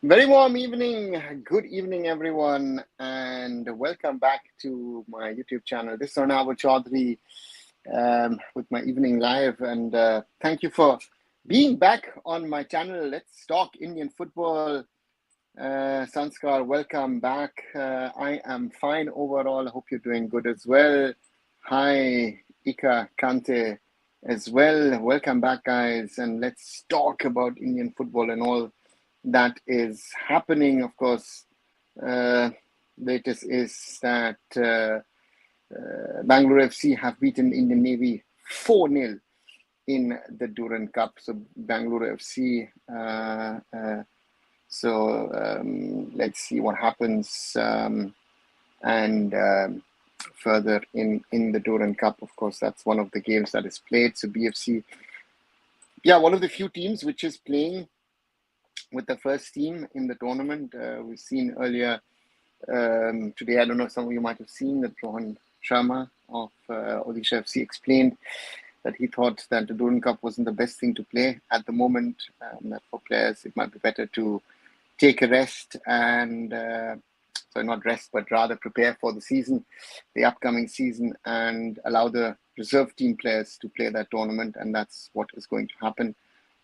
Very warm evening. Good evening, everyone, and welcome back to my YouTube channel. This is Arnav Chaudhary with my evening live, and thank you for being back on my channel. Let's talk Indian football. Sanskar, welcome back. I am fine overall. I hope you're doing good as well. Hi, Ika Kante as well. Welcome back, guys, and let's talk about Indian football and all that is happening. Of course, latest is that Bangalore FC have beaten Indian Navy 4-0 in the Durand Cup. So Bangalore FC. Let's see what happens and further in the Durand Cup. Of course, that's one of the games that is played. So BFC, one of the few teams which is playing with the first team in the tournament. We've seen earlier today, I don't know, some of you might have seen that Rohan Sharma of Odisha FC explained that he thought that the Durand Cup wasn't the best thing to play at the moment, that for players it might be better to take a rest and not rest, but rather prepare for the season, the upcoming season, and allow the reserve team players to play that tournament, and that's what is going to happen.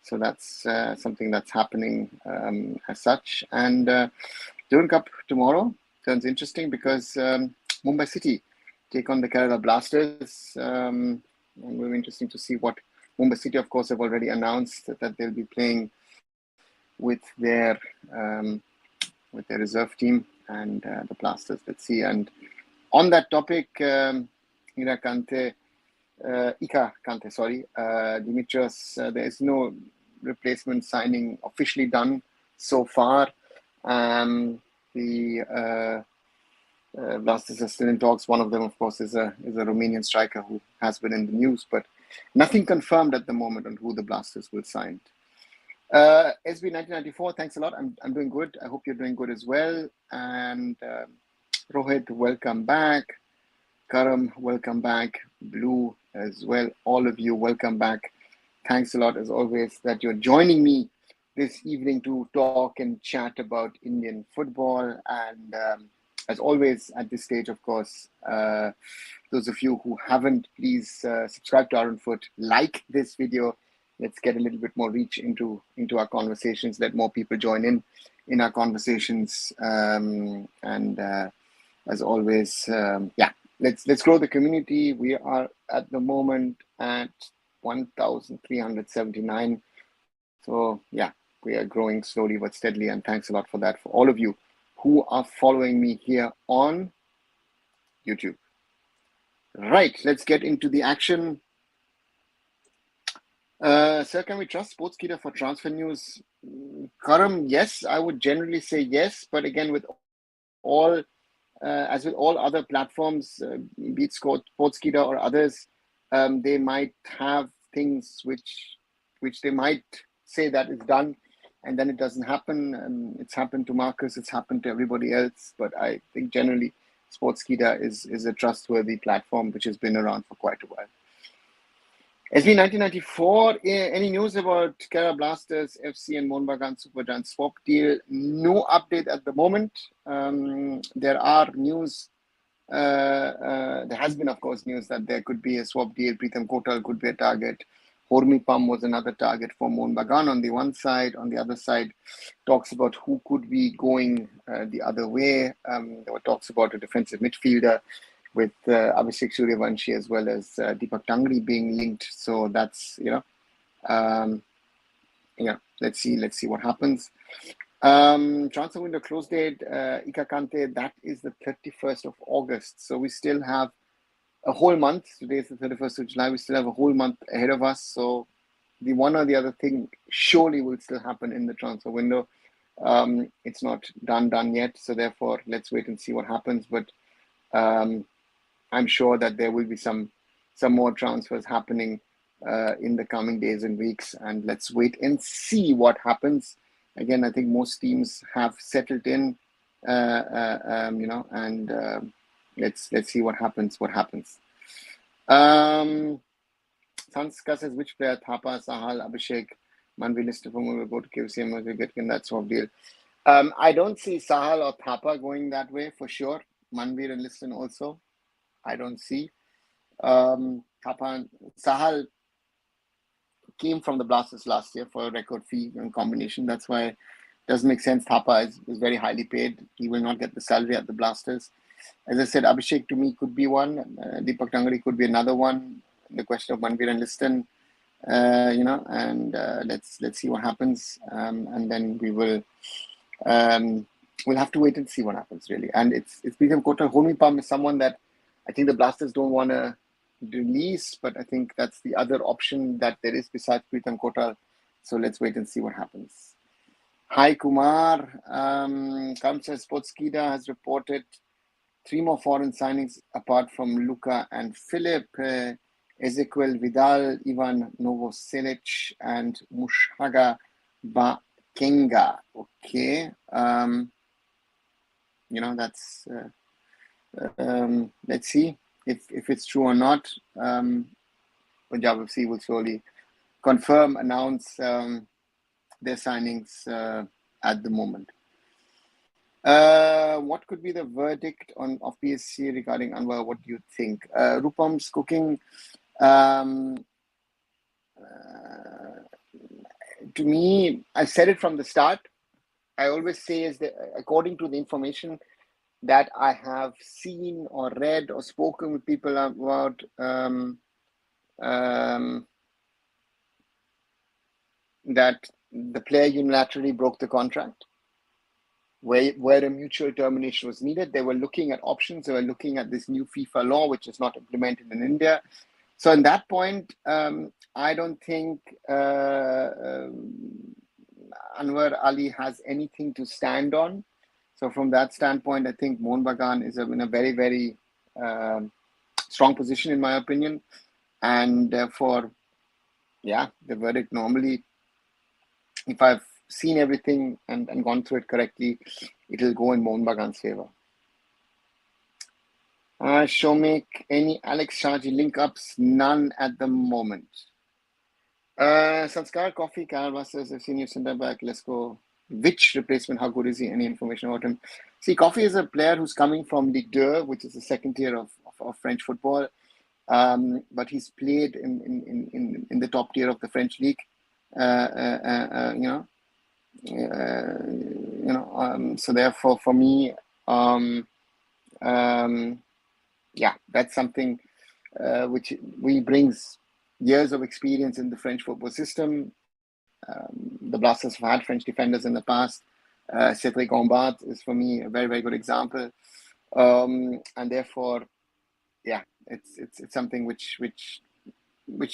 So that's something that's happening as such. And Durand Cup tomorrow turns interesting because Mumbai City take on the Kerala Blasters. And it will be interesting to see what Mumbai City, of course, have already announced that they'll be playing with their reserve team and the Blasters. Let's see. And on that topic, Ika Kante, Dimitrios, there is no replacement signing officially done so far. The Blasters are still in talks. One of them, of course, is a Romanian striker who has been in the news, but nothing confirmed at the moment on who the Blasters will sign. SB 1994, thanks a lot. I'm doing good. I hope you're doing good as well. And Rohit, welcome back. Karam, welcome back. Blue as well. All of you, welcome back. Thanks a lot, as always, that you're joining me this evening to talk and chat about Indian football. And as always, at this stage, of course, those of you who haven't, please subscribe to arunfoot, like this video. Let's get a little bit more reach into our conversations. Let more people join in our conversations. As always, let's grow the community. We are at the moment at 1,379. So we are growing slowly but steadily, and thanks a lot for that for all of you who are following me here on YouTube. Right, let's get into the action. Sir, can we trust Sportskeeda for transfer news? Karam, yes, I would generally say yes, but again, with all as with all other platforms, be it Sportskeeda or others, they might have things which they might say that is done, and then it doesn't happen. It's happened to Marcus, it's happened to everybody else, but I think generally Sportskeeda is a trustworthy platform which has been around for quite a while. SB 1994, any news about Kerala Blasters, FC and Mohun Bagan Super Giants swap deal? No update at the moment. There are news, there has been, of course, news that there could be a swap deal. Pritham Kotal could be a target. Hormi Pam was another target for Mohun Bagan on the one side. On the other side, talks about who could be going the other way. There were talks about a defensive midfielder with Abhishek Suryavanshi as well as Deepak Tangri being linked. So that's, let's see what happens. Transfer window close date, Ika Kante, that is the 31st of August. So we still have a whole month. Today is the 31st of July. We still have a whole month ahead of us. So the one or the other thing surely will still happen in the transfer window. It's not done yet. So therefore, let's wait and see what happens. But I'm sure that there will be some more transfers happening in the coming days and weeks, and let's wait and see what happens. Again, I think most teams have settled in, and let's see what happens. Sanska says, which player? Thapa, Sahal, Abhishek, Manvi, Listafam will go to KCM, will get in that swap deal. I don't see Sahal or Thapa going that way for sure. Manveer and Liston also. I don't see. Thapa, Sahal came from the Blasters last year for a record fee and combination. That's why it doesn't make sense. Thapa is very highly paid. He will not get the salary at the Blasters. As I said, Abhishek to me could be one. Deepak Tangri could be another one. The question of Manveer and Liston, and let's see what happens, and then we'll have to wait and see what happens really. And it's Pritham Kotal. Homi Palm is someone that I think the Blasters don't want to release, but I think that's the other option that there is besides Pritham Kotal. So let's wait and see what happens. Hi Kumar, Kamsa Sportskida has reported 3 more foreign signings apart from Luka and Philip, Ezequiel Vidal, Ivan Novoselic, and Mushaga Bakenga. Okay, that's let's see if it's true or not. Punjab FC will slowly announce their signings at the moment. What could be the verdict of PSC regarding Anwar? What do you think? Rupam's cooking. To me, I said it from the start. I always say is that according to the information that I have seen or read or spoken with people about, that the player unilaterally broke the contract. Where a mutual termination was needed, they were looking at options. They were looking at this new FIFA law, which is not implemented in India. So, in that point, I don't think Anwar Ali has anything to stand on. So, from that standpoint, I think Mohun Bagan is in a very, very strong position, in my opinion. And therefore, the verdict normally, if I've seen everything and gone through it correctly, it will go in Mohun Bagan's favor. Shomik, any Alex Shaji link-ups? None at the moment. Sanskar Coffee, Canada says, I've seen you center back. Let's go. Which replacement? How good is he? Any information about him? See, Coffee is a player who's coming from Ligue 2, which is the second tier of French football. But he's played in the top tier of the French league. So therefore, for me, that's something which brings years of experience in the French football system. The Blasters have had French defenders in the past. Cédric Ombart is for me a very, very good example, and therefore, it's something which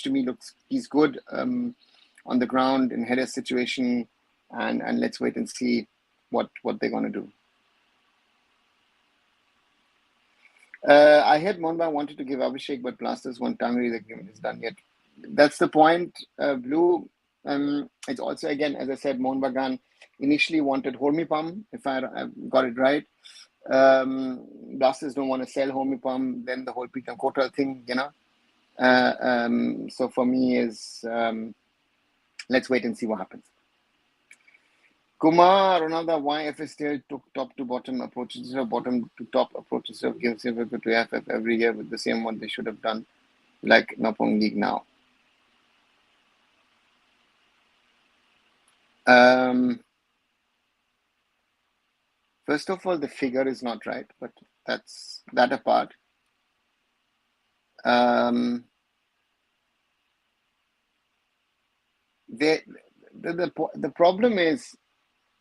to me looks he's good on the ground in header situation, and let's wait and see what they're going to do. I heard Monba wanted to give Abhishek, but Blasters want Tangri. The agreement is done yet. That's the point, Blue. It's also, again, as I said, Mohun Bagan initially wanted Hormipam, if I got it right. Blasters don't want to sell Hormipam, then the whole Pritham Kotal thing, So for me is, let's wait and see what happens. Kumar, another YFS still took top to bottom approach instead of bottom to top approach instead of giving silver to FF every year with the same one they should have done, like Napong League now. First of all, the figure is not right, but that's that apart. The problem is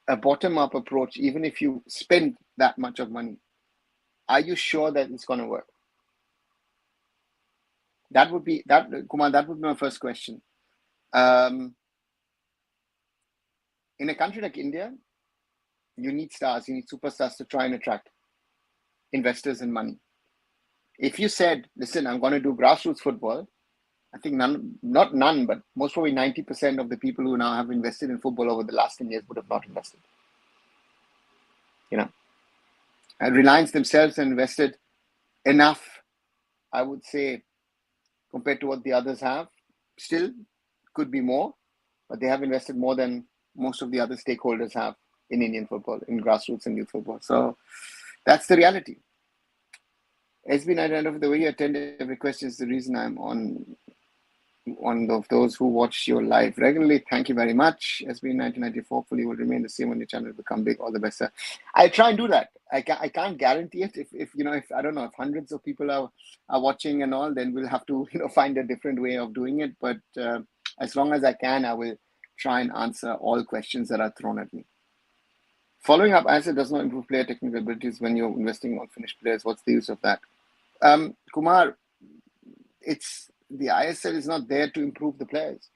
a bottom-up approach. Even if you spend that much of money, are you sure that it's going to work? That would be Kumar. That would be my first question. In a country like India, you need stars, you need superstars to try and attract investors and money. If you said, listen, I'm going to do grassroots football, I think not none, but most probably 90% of the people who now have invested in football over the last 10 years would have not invested. And Reliance themselves invested enough, I would say, compared to what the others have. Still, could be more, but they have invested more than most of the other stakeholders have in Indian football, in grassroots and youth football. So that's the reality. SB 1994, the way you attend every question is the reason I'm on one of those who watch your live regularly. Thank you very much. SB 1994, hopefully will remain the same when your channel become big. All the best, sir. I try and do that. I can't guarantee it. If you know, if I don't know, if hundreds of people are watching and all, then we'll have to find a different way of doing it. But as long as I can, I will try and answer all questions that are thrown at me. Following up, as it does not improve player technical abilities when you're investing on finished players. What's the use of that? Kumar, it's the ISL is not there to improve the players.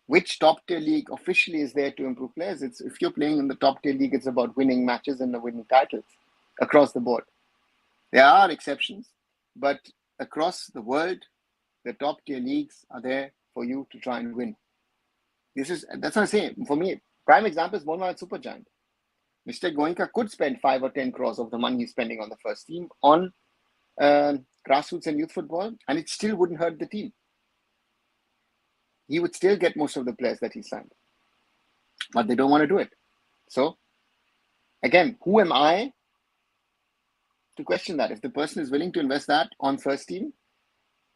Which top tier league officially is there to improve players? It's if you're playing in the top tier league, it's about winning matches and winning titles across the board. There are exceptions, but across the world, the top tier leagues are there for you to try and win. That's what I'm saying. For me, prime example is Monmouth Supergiant. Mr. Goenka could spend 5 or 10 crores of the money he's spending on the first team on grassroots and youth football, and it still wouldn't hurt the team. He would still get most of the players that he signed, but they don't want to do it. So again, who am I to question that? If the person is willing to invest that on first team,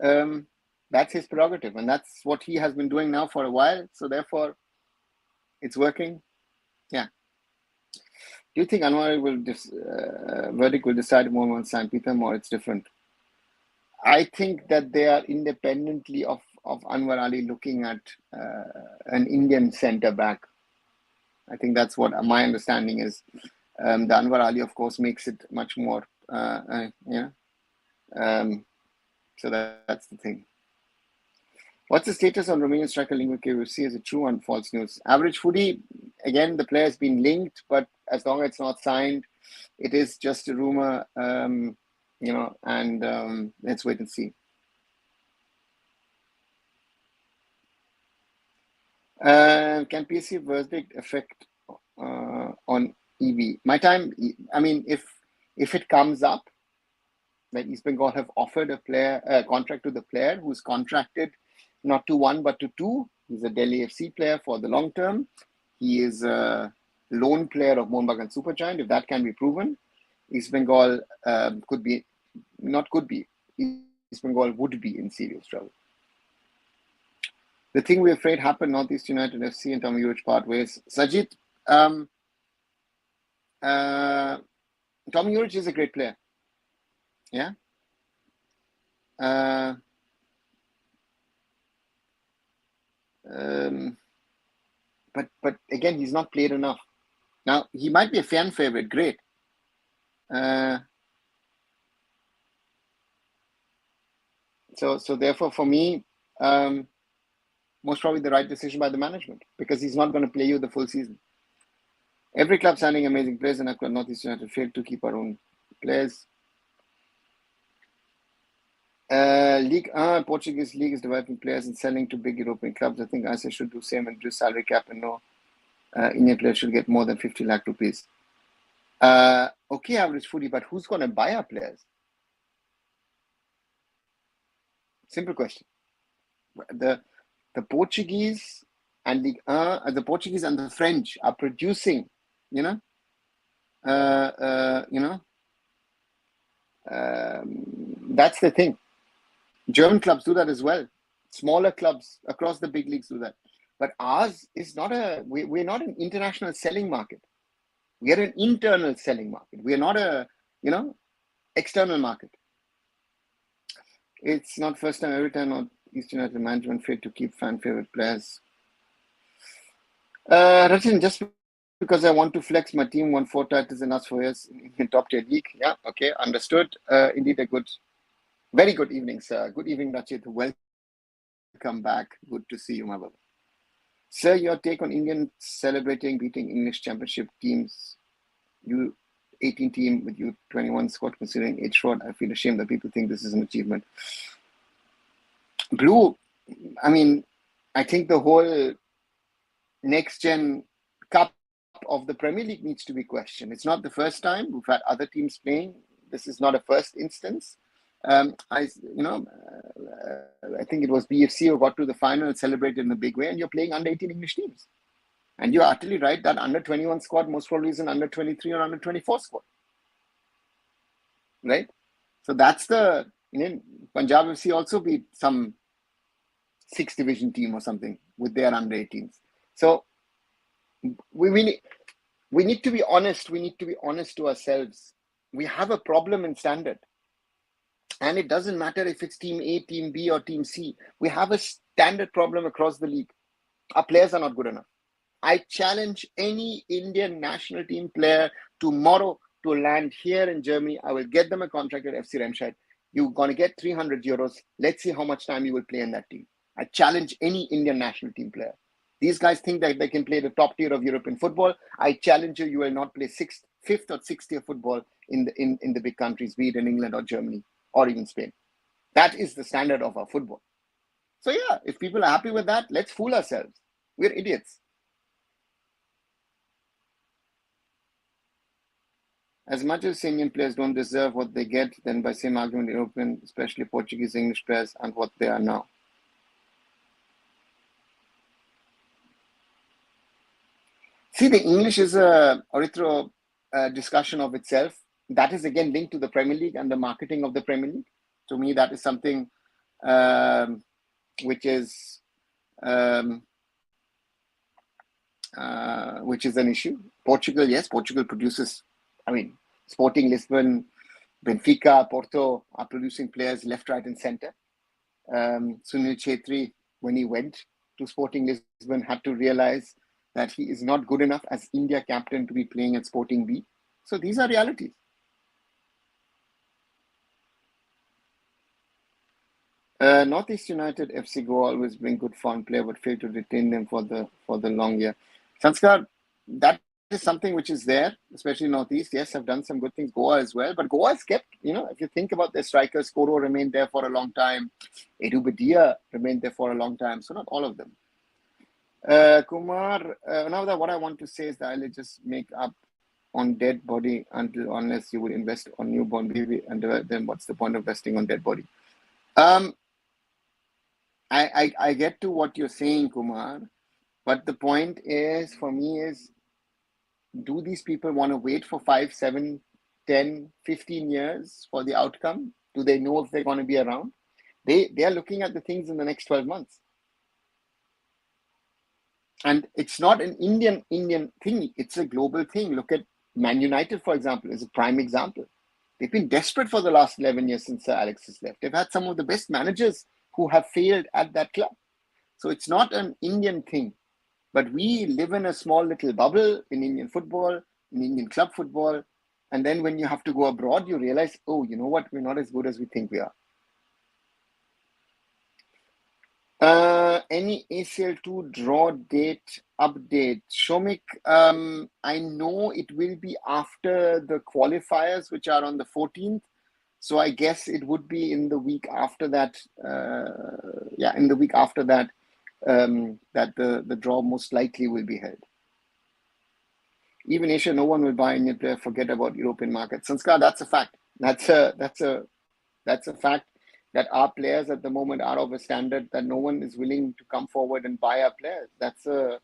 that's his prerogative, and that's what he has been doing now for a while. So therefore, it's working. Yeah. Do you think Anwar verdict will decide more on San Peter, or it's different? I think that they are independently of Anwar Ali looking at an Indian centre back. I think that's what my understanding is. The Anwar Ali, of course, makes it much more. So that's the thing. What's the status on Romanian striker Lingua KFC? Is it true or false news? Average Foodie, again, the player has been linked, but as long as it's not signed, it is just a rumor, and let's wait and see. Can PSC verdict affect on EV? My time, I mean, if it comes up that East Bengal have offered a contract to the player who's contracted not to 1 but to 2. He's a Delhi FC player for the long term. He is a lone player of Mohun Bagan Supergiant. If that can be proven, East Bengal East Bengal would be in serious trouble. The thing we're afraid happened, Northeast United FC and Tommy Urich part ways. Sajid, Tommy Urich is a great player. Yeah. But again, he's not played enough. Now, he might be a fan favorite, great. So therefore, for me, most probably the right decision by the management, because he's not going to play you the full season. Every club signing amazing players, and Northeast United failed to keep our own players. Portuguese league is developing players and selling to big European clubs. I think ISA should do same and reduce salary cap, and no Indian players should get more than 50 lakh rupees. Okay, Average Foodie, but who's going to buy our players? Simple question. The Portuguese and the Portuguese and the French are producing, that's the thing. German clubs do that as well. Smaller clubs across the big leagues do that. But ours is not we're not an international selling market. We are an internal selling market. We are not a, external market. It's not first time, every time Northeast United management failed to keep fan favorite players. Rachin, just because I want to flex, my team won 4 titles in last 4 years in top tier league. Yeah, okay, understood. Indeed, very good evening, sir. Good evening, Rachit. Welcome back. Good to see you, my brother. Sir, your take on Indian celebrating beating English championship teams, U18 team with U21 squad considering age fraud. I feel ashamed that people think this is an achievement. Blue, I mean, I think the whole next gen cup of the Premier League needs to be questioned. It's not the first time. We've had other teams playing. This is not a first instance. I think it was BFC who got to the final, celebrated in a big way, and you're playing under 18 English teams. And you're utterly right that under 21 squad most probably is an under 23 or under 24 squad, right? So that's the, Punjab FC also beat some 6th division team or something with their under 18s. So we need to be honest. We need to be honest to ourselves. We have a problem in standard. And it doesn't matter if it's team A, team B, or team C. We have a standard problem across the league. Our players are not good enough. I challenge any Indian national team player tomorrow to land here in Germany. I will get them a contract at FC Remscheid. You're going to get 300 euros. Let's see how much time you will play in that team. I challenge any Indian national team player. These guys think that they can play the top tier of European football. I challenge you, you will not play fifth or sixth tier football in the big countries, be it in England or Germany or even Spain. That is the standard of our football. So yeah, if people are happy with that, let's fool ourselves. We're idiots. As much as Indian players don't deserve what they get, then by same argument, European, especially Portuguese, English players, and what they are now. See, the English is a discussion of itself. That is again linked to the Premier League and the marketing of the Premier League. To me, that is something which is an issue. Portugal, yes, Portugal produces. I mean, Sporting Lisbon, Benfica, Porto are producing players left, right, and center. Sunil Chetri, when he went to Sporting Lisbon, had to realize that he is not good enough as India captain to be playing at Sporting B. So these are realities. Northeast United FC Goa always bring good foreign player but fail to retain them for the long year. Sanskar, that is something which is there, especially Northeast. Yes, have done some good things. Goa as well, but Goa has kept, if you think about their strikers, Koro remained there for a long time. Edu Badia remained there for a long time. So not all of them. Kumar, now that what I want to say is that I'll just make up on dead body unless you would invest on newborn baby, and then what's the point of investing on dead body? I get to what you're saying, Kumar, but the point is, for me, is do these people want to wait for 5, 7, 10, 15 years for the outcome? Do they know if they're going to be around? They are looking at the things in the next 12 months. And it's not an Indian thing. It's a global thing. Look at Man United, for example, is a prime example. They've been desperate for the last 11 years since Sir Alex has left. They've had some of the best managers who have failed at that club. So it's not an Indian thing. But we live in a small little bubble in Indian football, in Indian club football. And then when you have to go abroad, you realize, oh, you know what? We're not as good as we think we are. Any ACL2 draw date update? Shomik, I know it will be after the qualifiers, which are on the 14th. So I guess it would be in the week after that. In the week after that, that the draw most likely will be held. Even Asia, no one will buy Indian player. Forget about European markets. Sanskar, that's a fact. That's a fact. That our players at the moment are of a standard that no one is willing to come forward and buy our players. That's a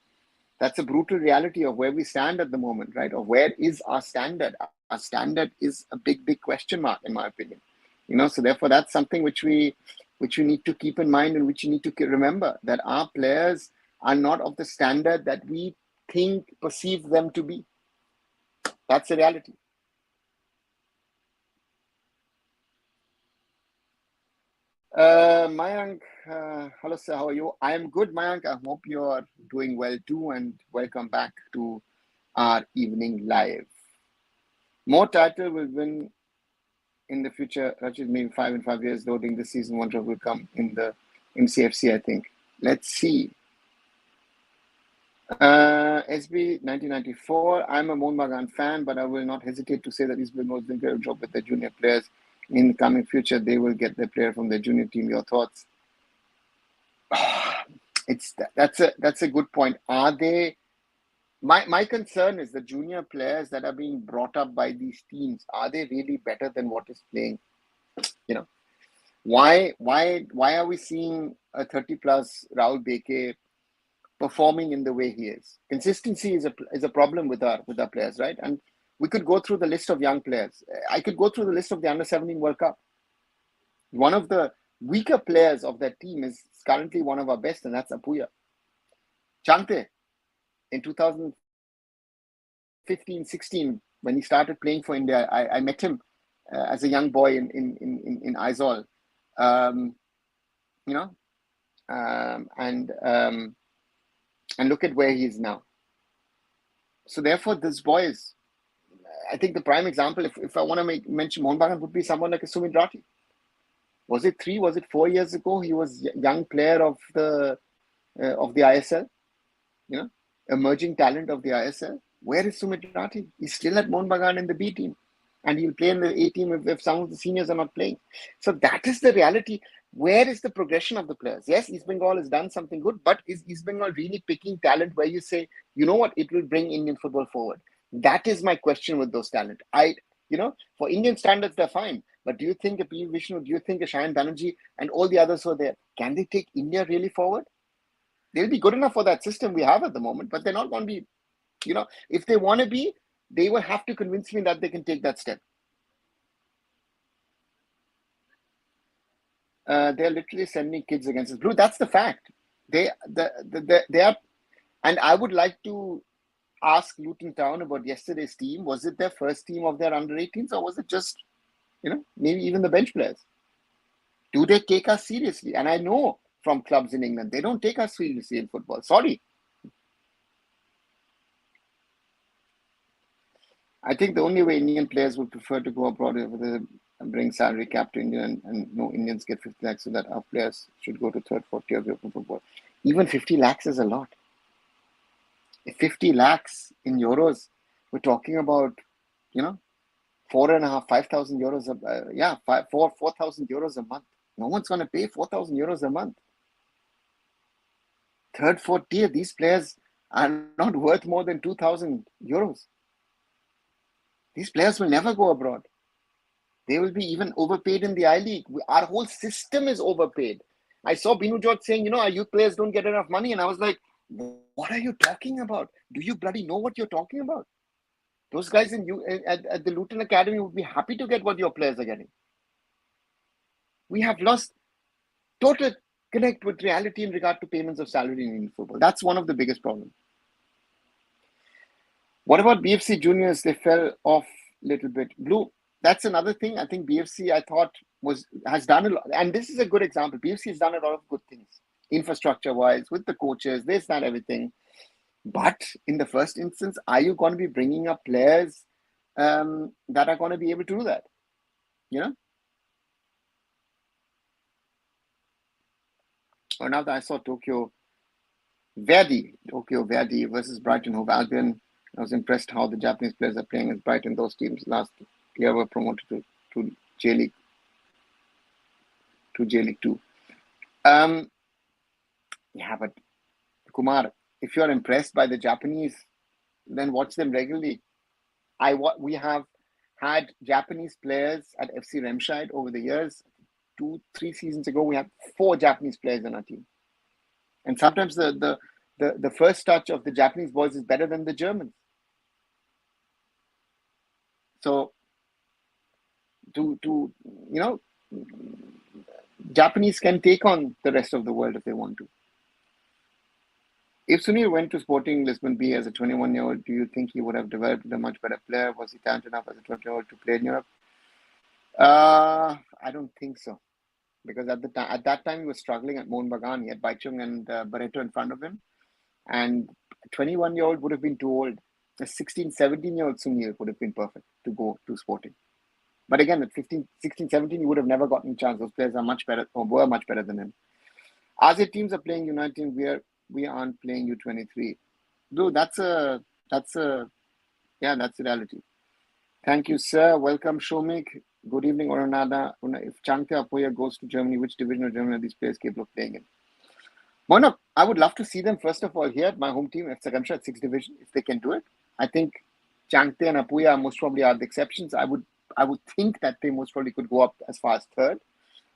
brutal reality of where we stand at the moment, right? Of where is our standard? Our standard is a big question mark, in my opinion. So therefore, that's something which we need to keep in mind and which you need to remember, that our players are not of the standard that we perceive them to be. That's the reality. Mayank, hello sir, how are you? I am good, Mayank. I hope you are doing well too, and welcome back to our evening live. More title will win in the future. Rachid, maybe 5 in 5 years, though. I think this season one will come in the MCFC, I think. Let's see. SB 1994. I'm a Mohun Bagan fan, but I will not hesitate to say that East Bengal is doing a great job with their junior players. In the coming future, they will get their player from their junior team. Your thoughts? That's a good point. Are they? My concern is the junior players that are being brought up by these teams. Are they really better than what is playing? Why are we seeing a 30+ Rahul Beke performing in the way he is. Consistency is a problem with our players, right? And we could go through the list of young players. I could go through the list of the under-17 World Cup. One of the weaker players of that team is currently one of our best, and that's Apuya. Chante, in 2015-16, when he started playing for India, I met him as a young boy in Aizawl. And look at where he is now. So therefore, this boy is, I think the prime example, if I want to mention Mohun Bagan, would be someone like a Sumit Rathi. Was it 4 years ago? He was young player of the ISL, emerging talent of the ISL. Where is Sumit Rathi? He's still at Mohun Bagan in the B team, and he'll play in the A team if some of the seniors are not playing. So that is the reality. Where is the progression of the players? Yes, East Bengal has done something good, but is East Bengal really picking talent where you say, you know what, it will bring Indian football forward? That is my question with those talent. For Indian standards, they're fine. But do you think a P. Vishnu, do you think a Shayan Banerjee and all the others who are there, can they take India really forward? They'll be good enough for that system we have at the moment, but they're not going to be, if they want to be, they will have to convince me that they can take that step. They're literally sending kids against us. Blue, that's the fact. They are, and I would like to ask Luton Town about yesterday's team. Was it their first team of their under-18s, or was it just, maybe even the bench players? Do they take us seriously? And I know from clubs in England, they don't take us seriously in football. Sorry. I think the only way Indian players would prefer to go abroad is to bring salary cap to India and no Indians get 50 lakhs, so that our players should go to third, fourth tier of European football. Even 50 lakhs is a lot. If 50 lakhs in euros, we're talking about, 4,500, 5,000 euros. 4,000 euros a month. No one's going to pay 4,000 euros a month. Third, fourth tier, these players are not worth more than 2,000 euros. These players will never go abroad. They will be even overpaid in the I-League. Our whole system is overpaid. I saw Binu George saying, our youth players don't get enough money. And I was like, what are you talking about? Do you bloody know what you're talking about? Those guys at the Luton Academy would be happy to get what your players are getting. We have lost total connect with reality in regard to payments of salary in Indian football. That's one of the biggest problems. What about BFC juniors? They fell off a little bit. Blue, that's another thing. I think BFC, I thought, has done a lot. And this is a good example. BFC has done a lot of good things, infrastructure-wise, with the coaches, this, that, everything. But in the first instance, are you going to be bringing up players that are going to be able to do that? Or now that I saw Tokyo Verdy versus Brighton Hove Albion. I was impressed how the Japanese players are playing as Brighton. Those teams last year were promoted to J-League 2. But Kumar, if you're impressed by the Japanese, then watch them regularly. We have had Japanese players at FC Remscheid over the years. 2-3 seasons ago, we had 4 Japanese players in our team. And sometimes the first touch of the Japanese boys is better than the Germans. So, Japanese can take on the rest of the world if they want to. If Sunil went to Sporting Lisbon B as a 21-year-old, do you think he would have developed a much better player? Was he talented enough as a 20-year-old to play in Europe? I don't think so. Because at that time, he was struggling at Mohun Bagan. He had Baichung and Barreto in front of him. And a 21-year-old would have been too old. A 16, 17-year-old Sunil would have been perfect to go to Sporting. But again, at 15, 16, 17, he would have never gotten a chance. Those players are much better, or were much better than him. ASEAN teams are playing U19. We aren't playing U23. Dude, that's the reality. Thank you, sir. Welcome, Shomik. Good evening, Oranada. If Changte Apoya goes to Germany, which division of Germany are these players capable of playing in? Mono, I would love to see them, first of all, here at my home team, FC Remscheid 6th division, if they can do it. I think Changte and Apoya most probably are the exceptions. I would think that they most probably could go up as far as 3rd.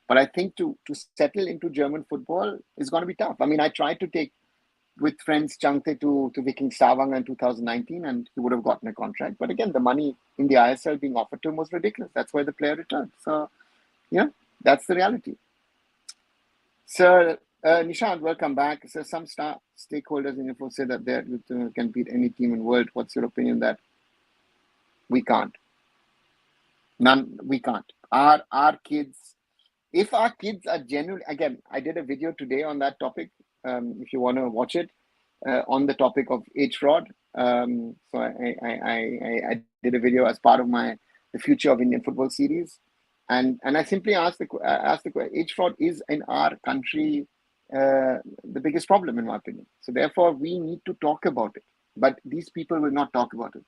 But I think to settle into German football is going to be tough. I mean, I tried to take with friends Changte to Viking Stavanger in 2019, and he would have gotten a contract. But again, the money in the ISL being offered to him was ridiculous. That's why the player returned. So, yeah, that's the reality. Sir, Nishant, welcome back. So some stakeholders in info say that they can beat any team in the world. What's your opinion that we can't? We can't. Our kids, if our kids are genuinely, again, I did a video today on that topic. If you want to watch it, on the topic of age fraud. So I did a video as part of the Future of Indian Football series, and I simply asked the question: age fraud is in our country the biggest problem, in my opinion. So therefore, we need to talk about it. But these people will not talk about it.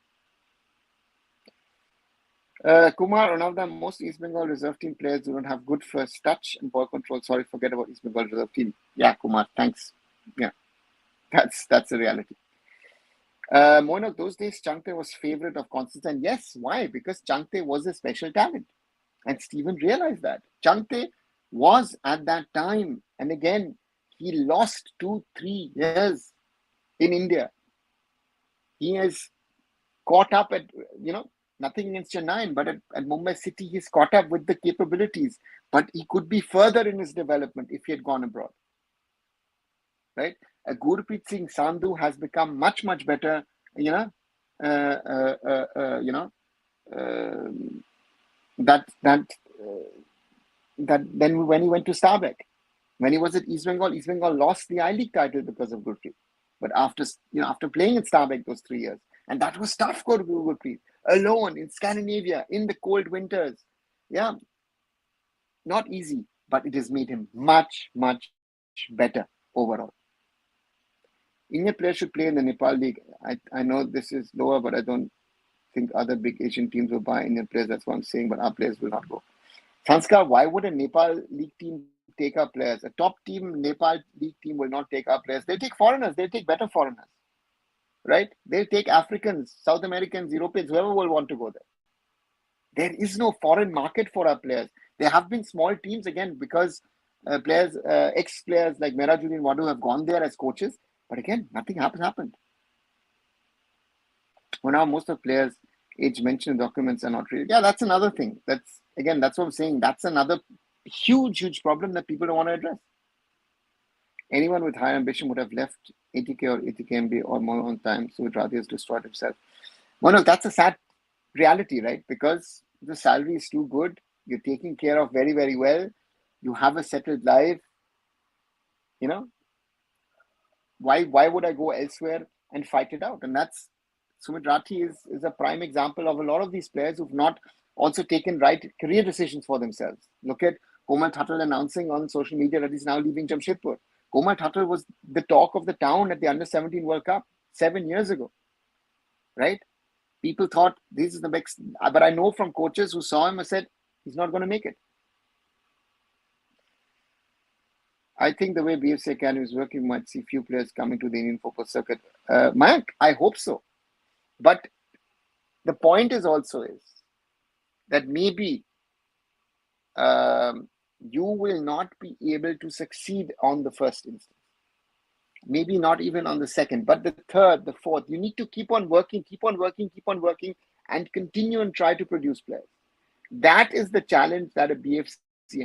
Kumar, one of the most East Bengal reserve team players do not have good first touch and ball control. Sorry, forget about East Bengal reserve team. Yeah, Kumar, thanks. Yeah, that's the reality. Mono, those days Changte was favorite of Constance, and yes, why? Because Changte was a special talent, and Stephen realized that Changte was at that time, and again he lost 2-3 years in India. He has caught up at nothing against Chennai, but at Mumbai City he's caught up with the capabilities, but he could be further in his development if he had gone abroad. Right? Gurpreet Singh Sandhu has become much better. That then when he went to Stabæk, when he was at East Bengal lost the I-League title because of Gurpreet. But after playing at Stabæk those 3 years, and that was tough for Gurpreet, alone in Scandinavia in the cold winters. Yeah, not easy, but it has made him much better overall. Indian players should play in the Nepal League. I know this is lower, but I don't think other big Asian teams will buy Indian players. That's what I'm saying, but our players will not go. Sanskar, why would a Nepal League team take our players? A top team, Nepal League team will not take our players. They'll take foreigners. They'll take better foreigners. Right? They'll take Africans, South Americans, Europeans, whoever will want to go there. There is no foreign market for our players. There have been small teams, again, because ex-players like Merajuddin Wadu have gone there as coaches. But again, nothing has happened. Well, now most of players' age mentioned documents are not real. Yeah, that's another thing. That's what I'm saying. That's another huge problem that people don't want to address. Anyone with high ambition would have left 80K or 80K MB or more on time, so would rather has destroyed himself. Well, that's a sad reality, right? Because the salary is too good. You're taken care of very well. You have a settled life. Why would I go elsewhere and fight it out? And that's Sumit Rathi is a prime example of a lot of these players who've not also taken right career decisions for themselves. Look at Komal Thatal announcing on social media that he's now leaving Jamshedpur. Komal Thatal was the talk of the town at the Under-17 World Cup 7 years ago, right? People thought this is the next, but I know from coaches who saw him and said he's not going to make it. I think the way BFC Academy is working, we might see few players coming to the Indian football circuit. Mayank, I hope so. But the point is that maybe you will not be able to succeed on the first instance. Maybe not even on the second, but the third, the fourth. You need to keep on working, and continue and try to produce players. That is the challenge that a BFC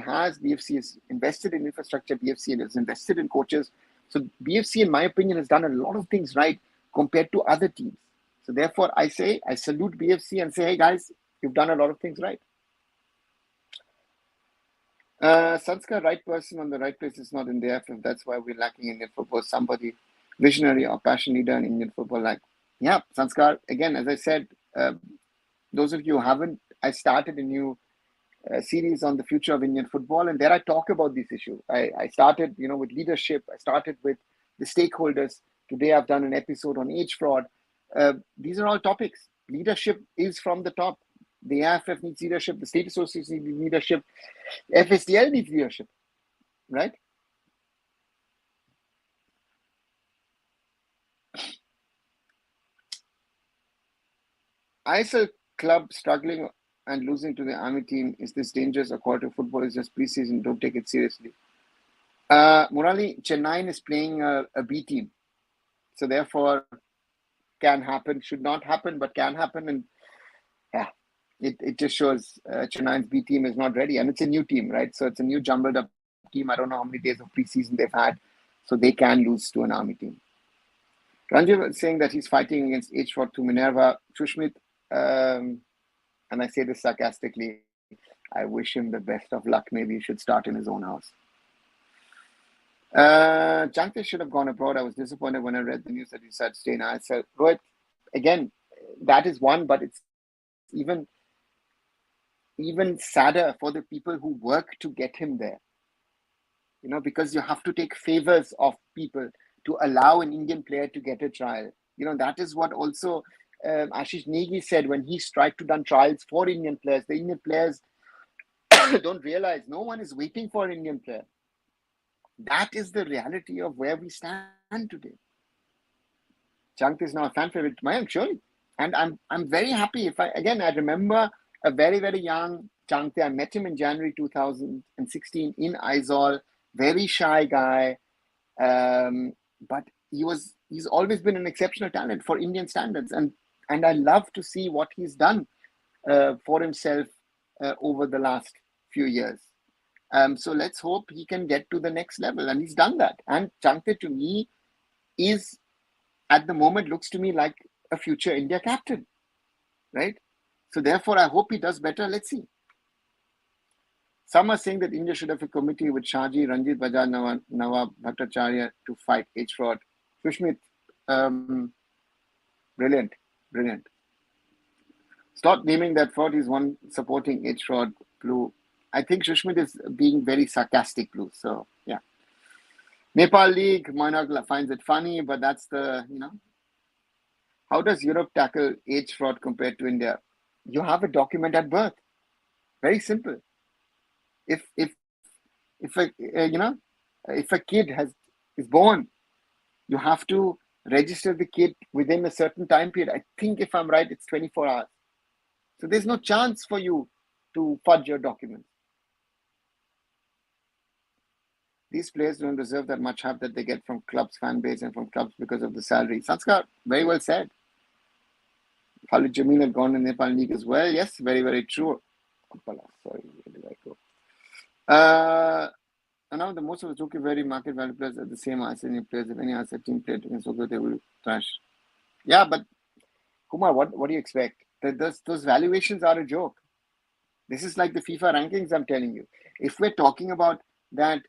has. BFC is invested in infrastructure. BFC is invested in coaches. So BFC, in my opinion, has done a lot of things right compared to other teams. So therefore, I salute BFC and say, hey guys, you've done a lot of things right. Sanskar, right person on the right place is not in the FF. That's why we're lacking Indian football. Somebody visionary or passion leader in Indian football. Yeah, Sanskar, again, as I said, those of you who haven't, I started a new series on the future of Indian football, and there I talk about this issue. I started, with leadership. I started with the stakeholders. Today I've done an episode on age fraud. These are all topics. Leadership is from the top. The AFF needs leadership. The state association needs leadership. FSDL needs leadership, right? ISL club struggling and losing to the army team. Is this dangerous? A quarter of football is just preseason. Don't take it seriously. Murali, Chennai is playing a B team. So therefore, can happen, should not happen, but can happen. And yeah, it just shows Chennai's B team is not ready. And it's a new team, right? So it's a new jumbled up team. I don't know how many days of preseason they've had. So they can lose to an army team. Ranjiv was saying that he's fighting against H4 to Minerva. Shushmit, and I say this sarcastically, I wish him the best of luck. Maybe he should start in his own house. Chankte should have gone abroad. I was disappointed when I read the news that he said stay in ISL. Rohit, again, that is one, but it's even sadder for the people who work to get him there. Because you have to take favors of people to allow an Indian player to get a trial. That is what also Ashish Negi said when he tried to done trials for Indian players. The Indian players don't realize no one is waiting for an Indian player. That is the reality of where we stand today. Chankte is now a fan favorite. Mayank, surely. And I'm very happy. I remember a very, very young Chankte. I met him in January 2016 in Aizawl. Very shy guy. But he's always been an exceptional talent for Indian standards. And I love to see what he's done for himself over the last few years. So let's hope he can get to the next level. And he's done that. And Chankte to me is, at the moment, looks to me like a future India captain, right? So therefore, I hope he does better. Let's see. Some are saying that India should have a committee with Shaji, Ranjit Bajaj, Nawab Bhattacharya to fight H fraud. Sushmit, brilliant. Stop naming that fraud. He's one supporting H fraud. Blue. I think Sushmit is being very sarcastic, Blue. So yeah. Nepal League, Moinak finds it funny, but that's the, How does Europe tackle age fraud compared to India? You have a document at birth. Very simple. If a kid is born, you have to register the kid within a certain time period. I think if I'm right, it's 24 hours. So there's no chance for you to fudge your documents. These players don't deserve that much help that they get from clubs, fan base, and from clubs because of the salary. Sanskar, very well said. Khalid Jamil had gone in Nepal League as well. Yes, very, very true. Sorry, where did I go? And now the most of the Turkey very market value players are the same Arsenal players. If any Arsenal team played against Turkey, they will trash. Yeah, but Kumar, what do you expect? Those valuations are a joke. This is like the FIFA rankings, I'm telling you. If we're talking about that,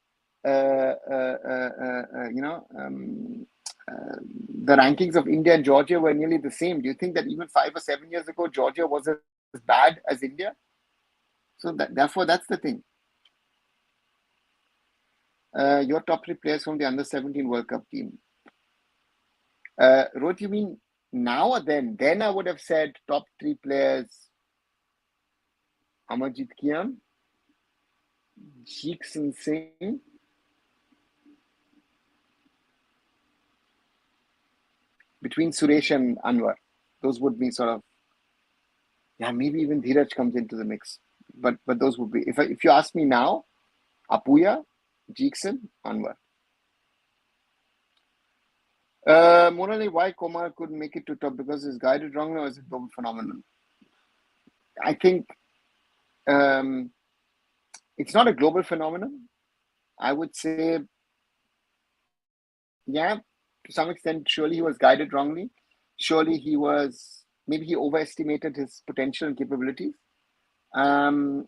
the rankings of India and Georgia were nearly the same. Do you think that even 5 or 7 years ago, Georgia was as bad as India? So therefore, that's the thing. Your top 3 players from the under-17 World Cup team. Rohit, you mean now or then? Then I would have said top 3 players: Amarjit Kian, Jeekson Singh, between Suresh and Anwar. Those would be sort of, maybe even Dheeraj comes into the mix. But those would be, if you ask me now, Apuya, Jeekson, Anwar. Morally, why Kumar couldn't make it to top? Because he's guided wrongly, or is it global phenomenon? I think it's not a global phenomenon. I would say, to some extent, surely he was guided wrongly. Surely maybe he overestimated his potential and capabilities. And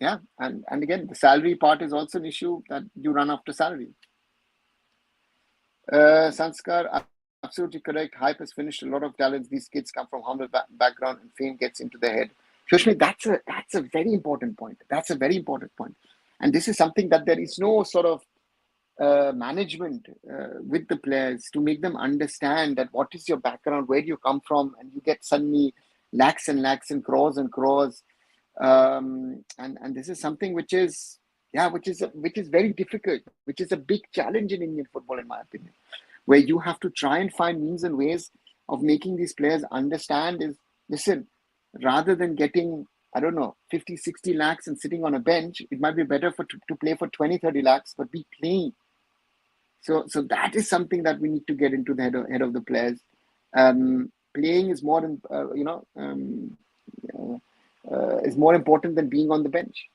again, the salary part is also an issue that you run after salary. Sanskar, absolutely correct. Hype has finished a lot of talents. These kids come from humble background, and fame gets into their head. Shushmi, that's a very important point. That's a very important point. And this is something that there is no sort of management with the players to make them understand that what is your background, where do you come from, and you get suddenly lakhs and lakhs and crores and crores. And this is something which is very difficult, which is a big challenge in Indian football, in my opinion, where you have to try and find means and ways of making these players understand is, listen, rather than getting, 50, 60 lakhs and sitting on a bench, it might be better to play for 20, 30 lakhs, but be playing. So that is something that we need to get into the head of the players. Playing is more than is more important than being on the bench.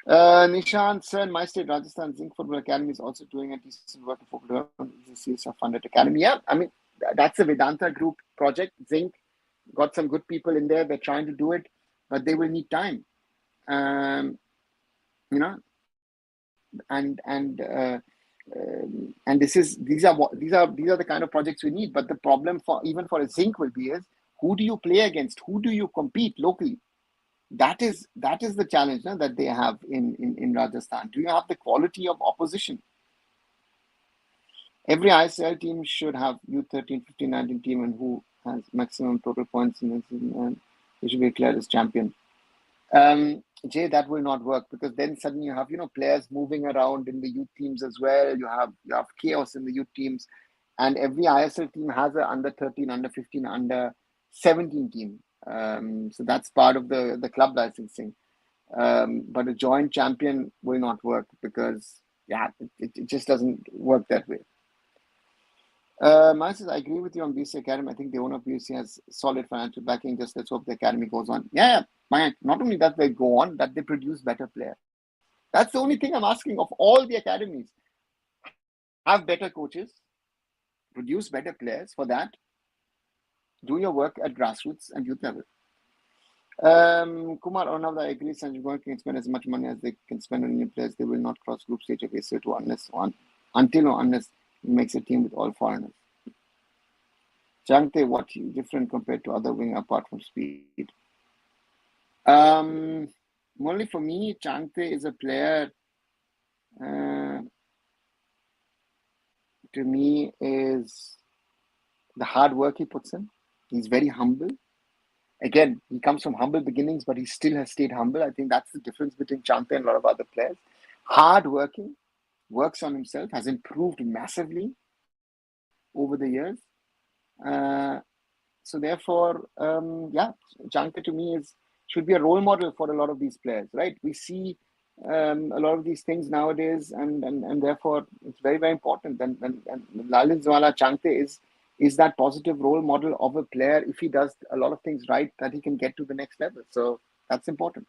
Nishant, sir, in my state, Rajasthan Zinc Football Academy is also doing a decent work of football development. It's a CSR-funded academy. Yeah, I mean, that's a Vedanta Group project. Zinc got some good people in there. They're trying to do it, but they will need time. Um, you know, and these are the kind of projects we need. But the problem for even for a Zinc will be is, who do you play against? Who do you compete locally? That is the challenge that they have in Rajasthan. Do you have the quality of opposition? Every ISL team should have U13, 15, 19 team, and who has maximum total points in this, and they should be declared as champion. Jay, that will not work, because then suddenly you have players moving around in the youth teams as well. You have chaos in the youth teams, and every ISL team has a under 13, under 15, under 17 team. So that's part of the club licensing. But a joint champion will not work, because it just doesn't work that way. Mine says, I agree with you on BC Academy. I think the owner of BC has solid financial backing. Just let's hope the academy goes on. Yeah. Not only that they go on, that they produce better players. That's the only thing I'm asking of all the academies. Have better coaches, produce better players. For that, do your work at grassroots and youth level. Kumar Arnav, I agree. Sanjay Goyal can spend as much money as they can spend on new players. They will not cross group stage of ACL2 unless he makes a team with all foreigners. Changte, what different compared to other wing apart from speed? Only for me, Changte is a player. To me, is the hard work he puts in. He's very humble. Again, he comes from humble beginnings, but he still has stayed humble. I think that's the difference between Changte and a lot of other players. Hard working, works on himself, has improved massively over the years. So therefore, Changte to me should be a role model for a lot of these players, right? We see a lot of these things nowadays, and therefore it's very, very important. And Lalin Zwala Changte is that positive role model of a player. If he does a lot of things right, that he can get to the next level. So that's important.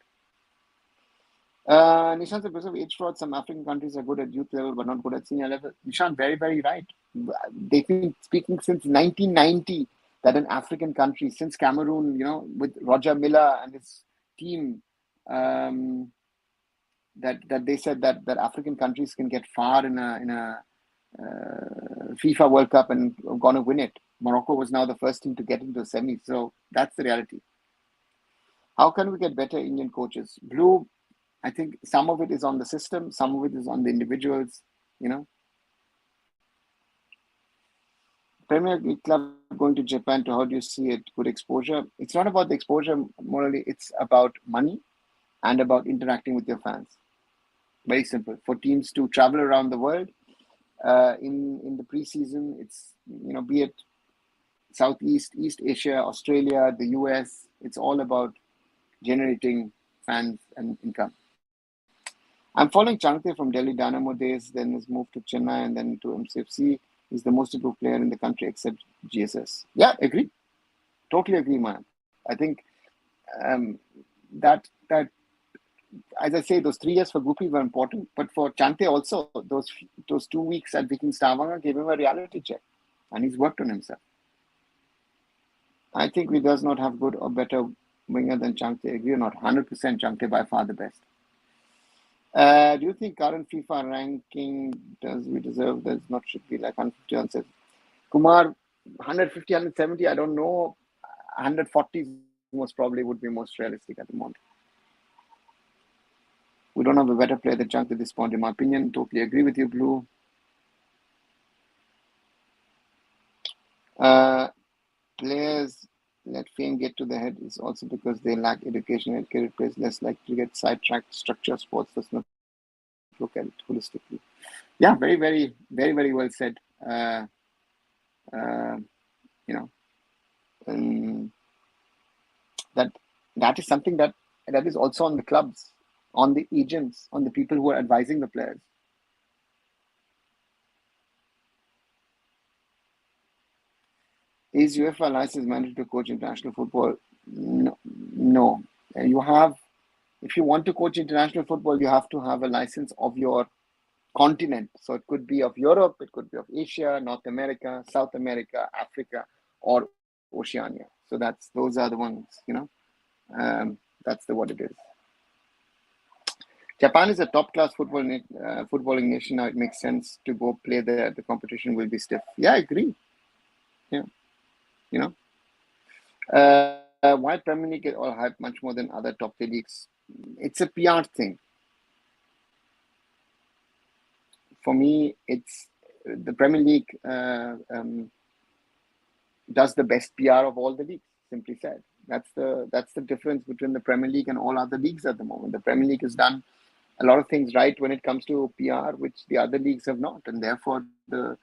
Nishant said, because of age fraud, some African countries are good at youth level but not good at senior level. Nishant, very, very right. They've been speaking since 1990 that an African country, since Cameroon, with Roger Miller and his team, that they said that African countries can get far in a FIFA World Cup and are going to win it. Morocco was now the first team to get into the semis. So that's the reality. How can we get better Indian coaches? Blue, I think some of it is on the system, some of it is on the individuals, Premier League club going to Japan, how do you see it? Good exposure. It's not about the exposure, morally, it's about money and about interacting with your fans. Very simple. For teams to travel around the world in the preseason, it's, be it Southeast, East Asia, Australia, the US, it's all about generating fans and income. I'm following Changte from Delhi Dynamo days, then has moved to Chennai and then to MCFC. He's the most improved player in the country except GSS. Yeah, agree. Totally agree, man. I think that as I say, those 3 years for Guppy were important, but for Changte also, those 2 weeks at Viking Stavanger gave him a reality check, and he's worked on himself. I think he does not have good or better winger than Changte. Agree or not? 100% Changte by far the best. Do you think current FIFA ranking does we deserve? There's not should be like 150 on Kumar, 150, 170. I don't know. 140 most probably would be most realistic at the moment. We don't have a better player than Changte at this point, in my opinion. Totally agree with you, Blue. Players let fame get to their head is also because they lack education. Educated players less likely to get sidetracked. Structure sports does not look at it holistically. Yeah, very, very, very, very well said. That is something that is also on the clubs, on the agents, on the people who are advising the players. Is UEFA license mandatory to coach international football? No, no. You have, if you want to coach international football, you have to have a license of your continent. So it could be of Europe, it could be of Asia, North America, South America, Africa, or Oceania. So those are the ones, that's what it is. Japan is a top-class footballing nation. Now it makes sense to go play there. The competition will be stiff. Yeah, I agree. Yeah, why Premier League get all hype much more than other top leagues? It's a PR thing. For me, it's the Premier League does the best PR of all the leagues. Simply said, that's the difference between the Premier League and all other leagues at the moment. The Premier League has done a lot of things right when it comes to PR, which the other leagues have not, and therefore the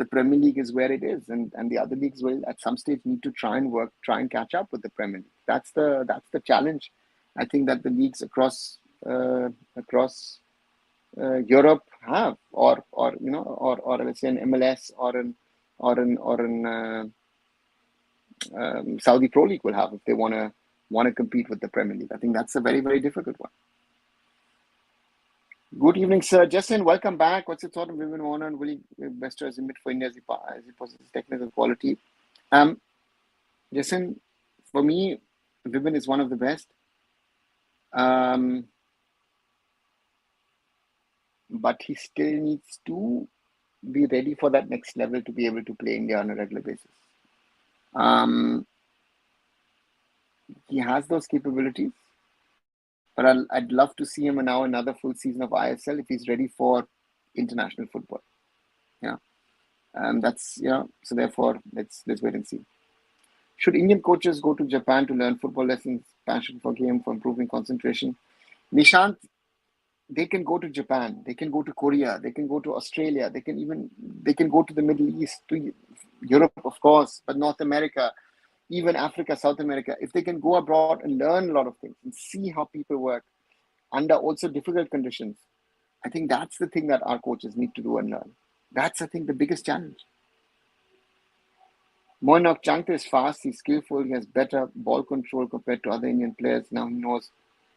Premier League is where it is, and the other leagues will at some stage need to try and catch up with the Premier League. That's the challenge. I think that the leagues across Europe have, or let's say an MLS or an Saudi Pro League will have if they want to compete with the Premier League. I think that's a very, very difficult one. Good evening, sir. Justin, welcome back. What's your thought on Vivian Warner and Willie Webster as a mid for India as he possesses technical quality? Justin, for me, Vivian is one of the best. But he still needs to be ready for that next level to be able to play India on a regular basis. He has those capabilities, but I'd love to see him now another full season of ISL if he's ready for international football. Yeah, so therefore let's wait and see. Should Indian coaches go to Japan to learn football lessons, passion for game, for improving concentration? Nishant, they can go to Japan, they can go to Korea, they can go to Australia, they can go to the Middle East, to Europe, of course, but North America, even Africa, South America. If they can go abroad and learn a lot of things and see how people work under also difficult conditions, I think that's the thing that our coaches need to do and learn. That's, I think, the biggest challenge. Moinok Changte is fast, he's skillful, he has better ball control compared to other Indian players. Now he knows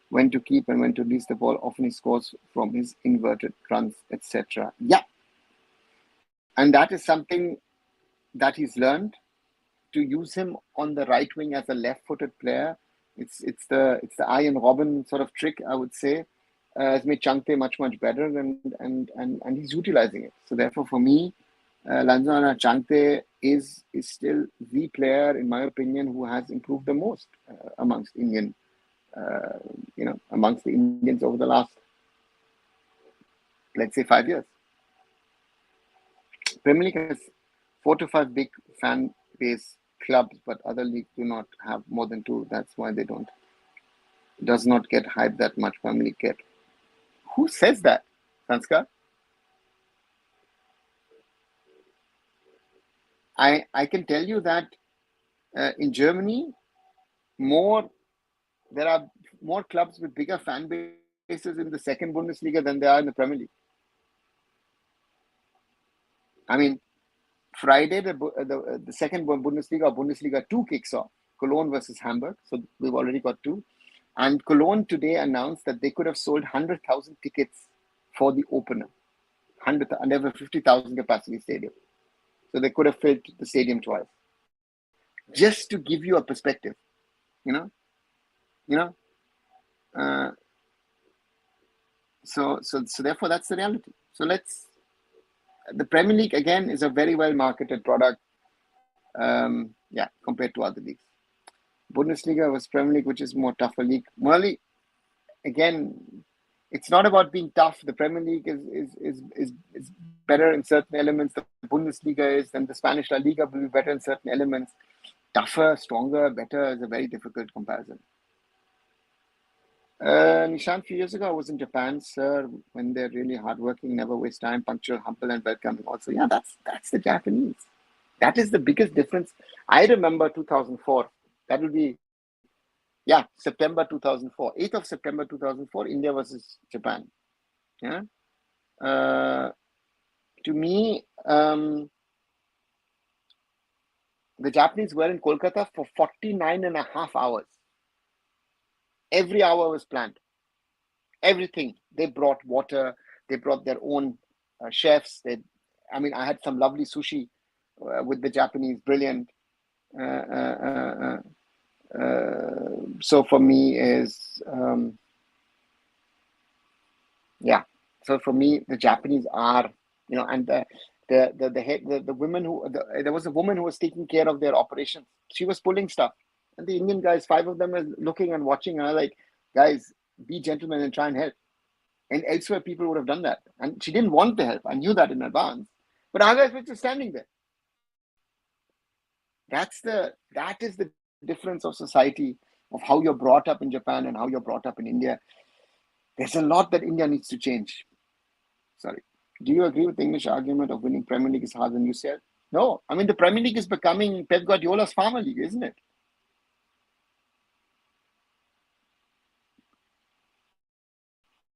when to keep and when to release the ball. Often he scores from his inverted runs, etc. Yeah. And that is something that he's learned, to use him on the right wing as a left-footed player. It's the Iron Robin sort of trick, I would say. Has made Changte much better, and he's utilizing it. So therefore, for me, Lanzana Changte is still the player, in my opinion, who has improved the most amongst the Indians over the last, let's say, 5 years. Premier League has 4 to 5 big fan base clubs, but other leagues do not have more than 2. That's why they does not get hyped that much. Premier League get. Who says that, Sanskar? I can tell you that in Germany, there are more clubs with bigger fan bases in the second Bundesliga than there are in the Premier League. I mean, Friday, the second Bundesliga, or Bundesliga 2, kicks off. Cologne versus Hamburg. So we've already got 2. And Cologne today announced that they could have sold 100,000 tickets for the opener. And they have a 50,000 capacity stadium. So they could have filled the stadium twice. Just to give you a perspective, So therefore, that's the reality. So the Premier League, again, is a very well marketed product, compared to other leagues. Bundesliga was Premier League, which is more tougher league. Murali, again, it's not about being tough. The Premier League is better in certain elements. The Bundesliga is, and the Spanish La Liga will be better in certain elements. Tougher, stronger, better is a very difficult comparison. Nishan, a few years ago, I was in Japan, sir, when they're really hardworking, never waste time, punctual, humble, and welcoming. Also, yeah, that's the Japanese. That is the biggest difference. I remember 2004. That will be, September 2004. 8th of September 2004, India versus Japan. Yeah. To me, The Japanese were in Kolkata for 49.5 hours. Every hour was planned. Everything. They brought water. They brought their own chefs. I had some lovely sushi with the Japanese. Brilliant. Uh, uh, uh, so for me is yeah. So for me, the Japanese are, and the women there was a woman who was taking care of their operations. She was pulling stuff, and the Indian guys, five of them, were looking and watching, and I like, guys, be gentlemen and try and help. And elsewhere, people would have done that, and she didn't want the help. I knew that in advance, but our guys were just standing there. That is the difference of society, of how you're brought up in Japan and how you're brought up in India. There's a lot that India needs to change. Sorry. Do you agree with the English argument of winning Premier League is harder than UCL? No. I mean, the Premier League is becoming Pep Guardiola's farmer league, isn't it?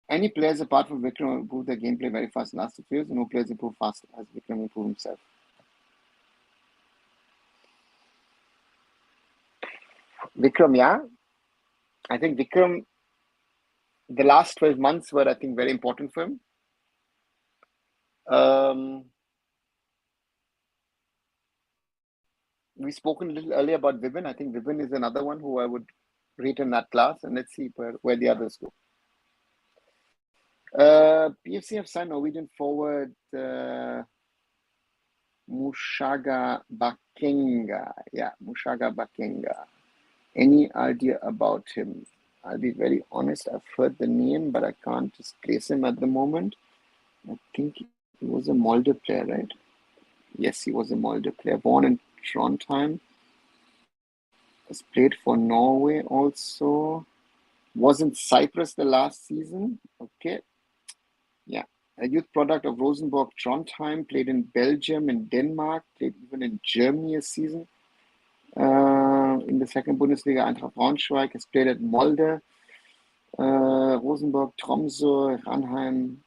Any players apart from Vikram improve their gameplay very fast in the last 6 years? No players improve fast as Vikram improved himself. Vikram, yeah. I think Vikram, the last 12 months were, I think, very important for him. We've spoken a little earlier about Vibin. I think Vibin is another one who I would rate in that class, and let's see where the others go. PFC have signed Norwegian forward Mushaga Bakenga. Yeah, Mushaga Bakenga. Any idea about him? I'll be very honest, I've heard the name, but I can't just place him at the moment. I think he was a Molde player, right? Yes, he was a Molde player. Born in Trondheim. Has played for Norway also. Was in Cyprus the last season. Okay. Yeah. A youth product of Rosenborg Trondheim. Played in Belgium and Denmark. Played even in Germany a season. In the second Bundesliga, Eintracht Braunschweig. Has played at Molde. Rosenborg, Tromsø, Ranheim,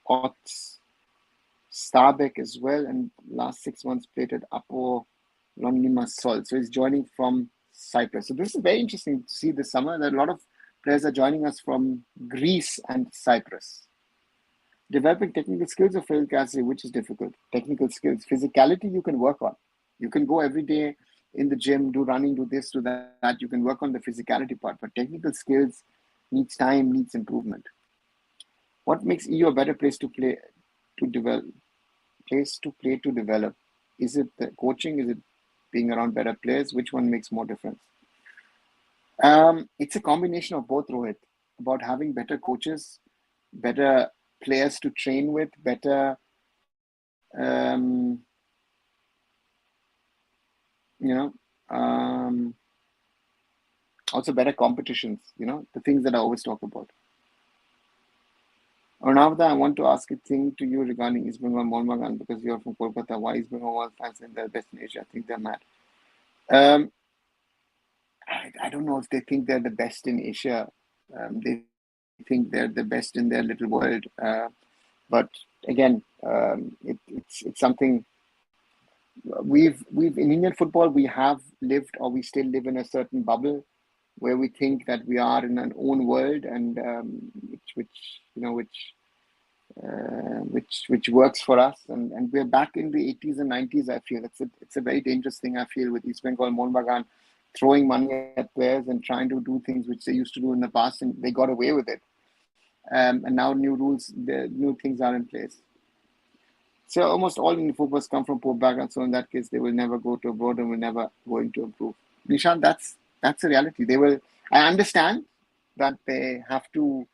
Otz, Stabæk as well. And last 6 months played at Apo Limassol. So he's joining from Cyprus. So this is very interesting to see this summer that a lot of players are joining us from Greece and Cyprus. Developing technical skills of field capacity, which is difficult. Technical skills, physicality you can work on. You can go every day in the gym, do running, do this, do that. You can work on the physicality part, but technical skills needs time, needs improvement. What makes EU a better place to play to develop? Place to play to develop. Is it the coaching? Is it being around better players? Which one makes more difference? It's a combination of both, Rohit. About having better coaches, better players to train with, better, also better competitions. The things that I always talk about. Arnavda, I want to ask a thing to you regarding East Bengal Mohun because you're from Kolkata. Why East Bengal fans in their best in Asia? I think they're mad. I don't know if they think they're the best in Asia. They think they're the best in their little world. But again, it's something we've in Indian football we have lived, or we still live in a certain bubble where we think that we are in an own world, and which works for us, and we're back in the 80s and 90s. I feel it's a very dangerous thing. I feel with East Bengal Mohun throwing money at players and trying to do things which they used to do in the past, and they got away with it. And now new rules, the new things are in place. So almost all Indian footballers come from poor backgrounds. So in that case, they will never go to abroad and will never going to improve. Nishant, that's a reality. They will. I understand that they have to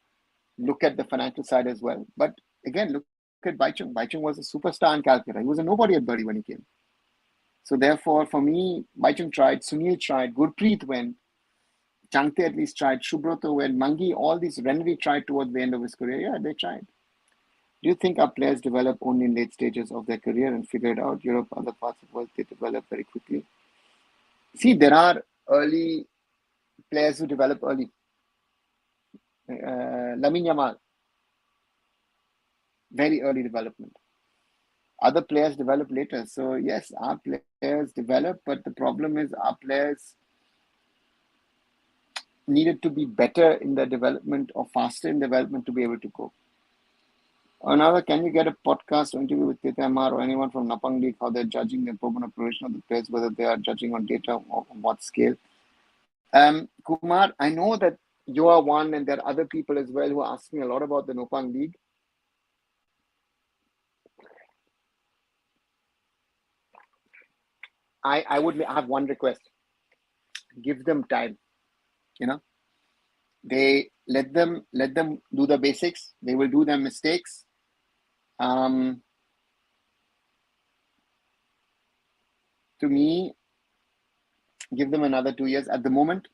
look at the financial side as well. But again, look at Baichung. Baichung was a superstar in Calcutta. He was a nobody at Bury when he came. So therefore, for me, Baichung tried, Sunil tried, Gurpreet went, Changte at least tried, Shubroto went, Mangi, all these, Rennery tried towards the end of his career. Yeah, they tried. Do you think our players develop only in late stages of their career and figure it out? Europe, other parts of the world, they develop very quickly. See, there are early players who develop early. Lamine Yamal, very early development. Other players develop later. So yes, our players develop, but the problem is our players needed to be better in their development or faster in development to be able to go. Another, can you get a podcast or interview with TTMR or anyone from Napang League, how they're judging the improvement of progression of the players, whether they are judging on data or on what scale? Kumar, I know that you are one and there are other people as well who are asking a lot about the Napang League. I would have one request. Give them time. They let them do the basics. They will do their mistakes. To me, give them another 2 years. At the moment,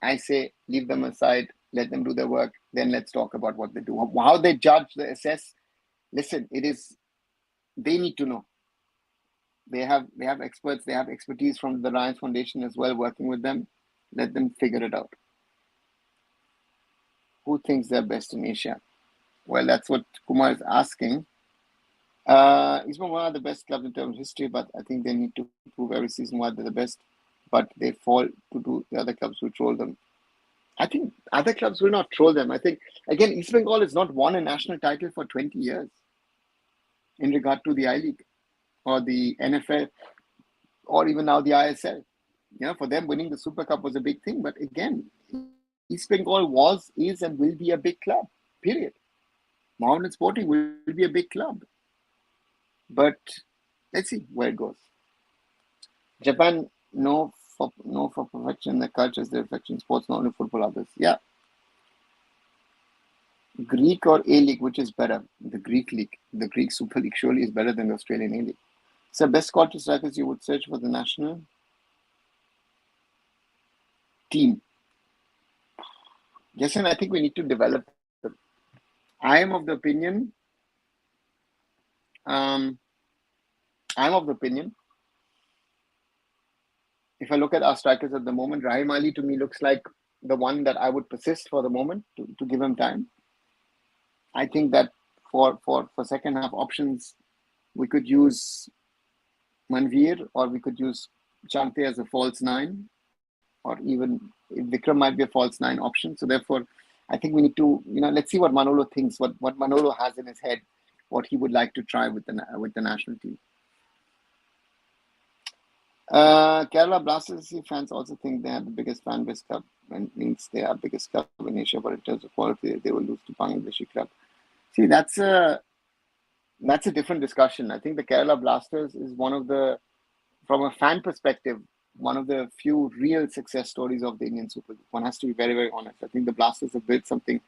I say leave them aside, let them do their work, then let's talk about what they do. How they judge, they assess. Listen, they need to know. They have experts, they have expertise from the Reliance Foundation as well, working with them. Let them figure it out. Who thinks they're best in Asia? Well, that's what Kumar is asking. Eastbourne are the best clubs in terms of history, but I think they need to prove every season why they're the best. But they fall to the other clubs who troll them. I think other clubs will not troll them. I think, again, East Bengal has not won a national title for 20 years in regard to the I-League or the NFL or even now the ISL. For them, winning the Super Cup was a big thing. But again, East Bengal was, is, and will be a big club, period. Mohammedan Sporting will be a big club. But let's see where it goes. Japan, no for perfection. The culture is the reflection. Sports, not only football, others. Yeah. Greek or A-League, which is better? The Greek League. The Greek Super League surely is better than the Australian A-League. So best culture strikers you would search for the national team. Yes, and I think we need to develop them. I am of the opinion if I look at our strikers at the moment, Rahim Ali to me looks like the one that I would persist for the moment to give him time. I think that for second half options, we could use Manveer or we could use Chante as a false nine, or even Vikram might be a false nine option. So therefore, I think we need to, let's see what Manolo thinks, what Manolo has in his head, what he would like to try with the national team. Kerala Blasters fans also think they have the biggest fan base club, and means they are biggest club in Asia, but in terms of quality, they will lose to Bangladeshi club. See, that's a different discussion. I think the Kerala Blasters is one of the, from a fan perspective, one of the few real success stories of the Indian Super League. One has to be very, very honest. I think the Blasters have built something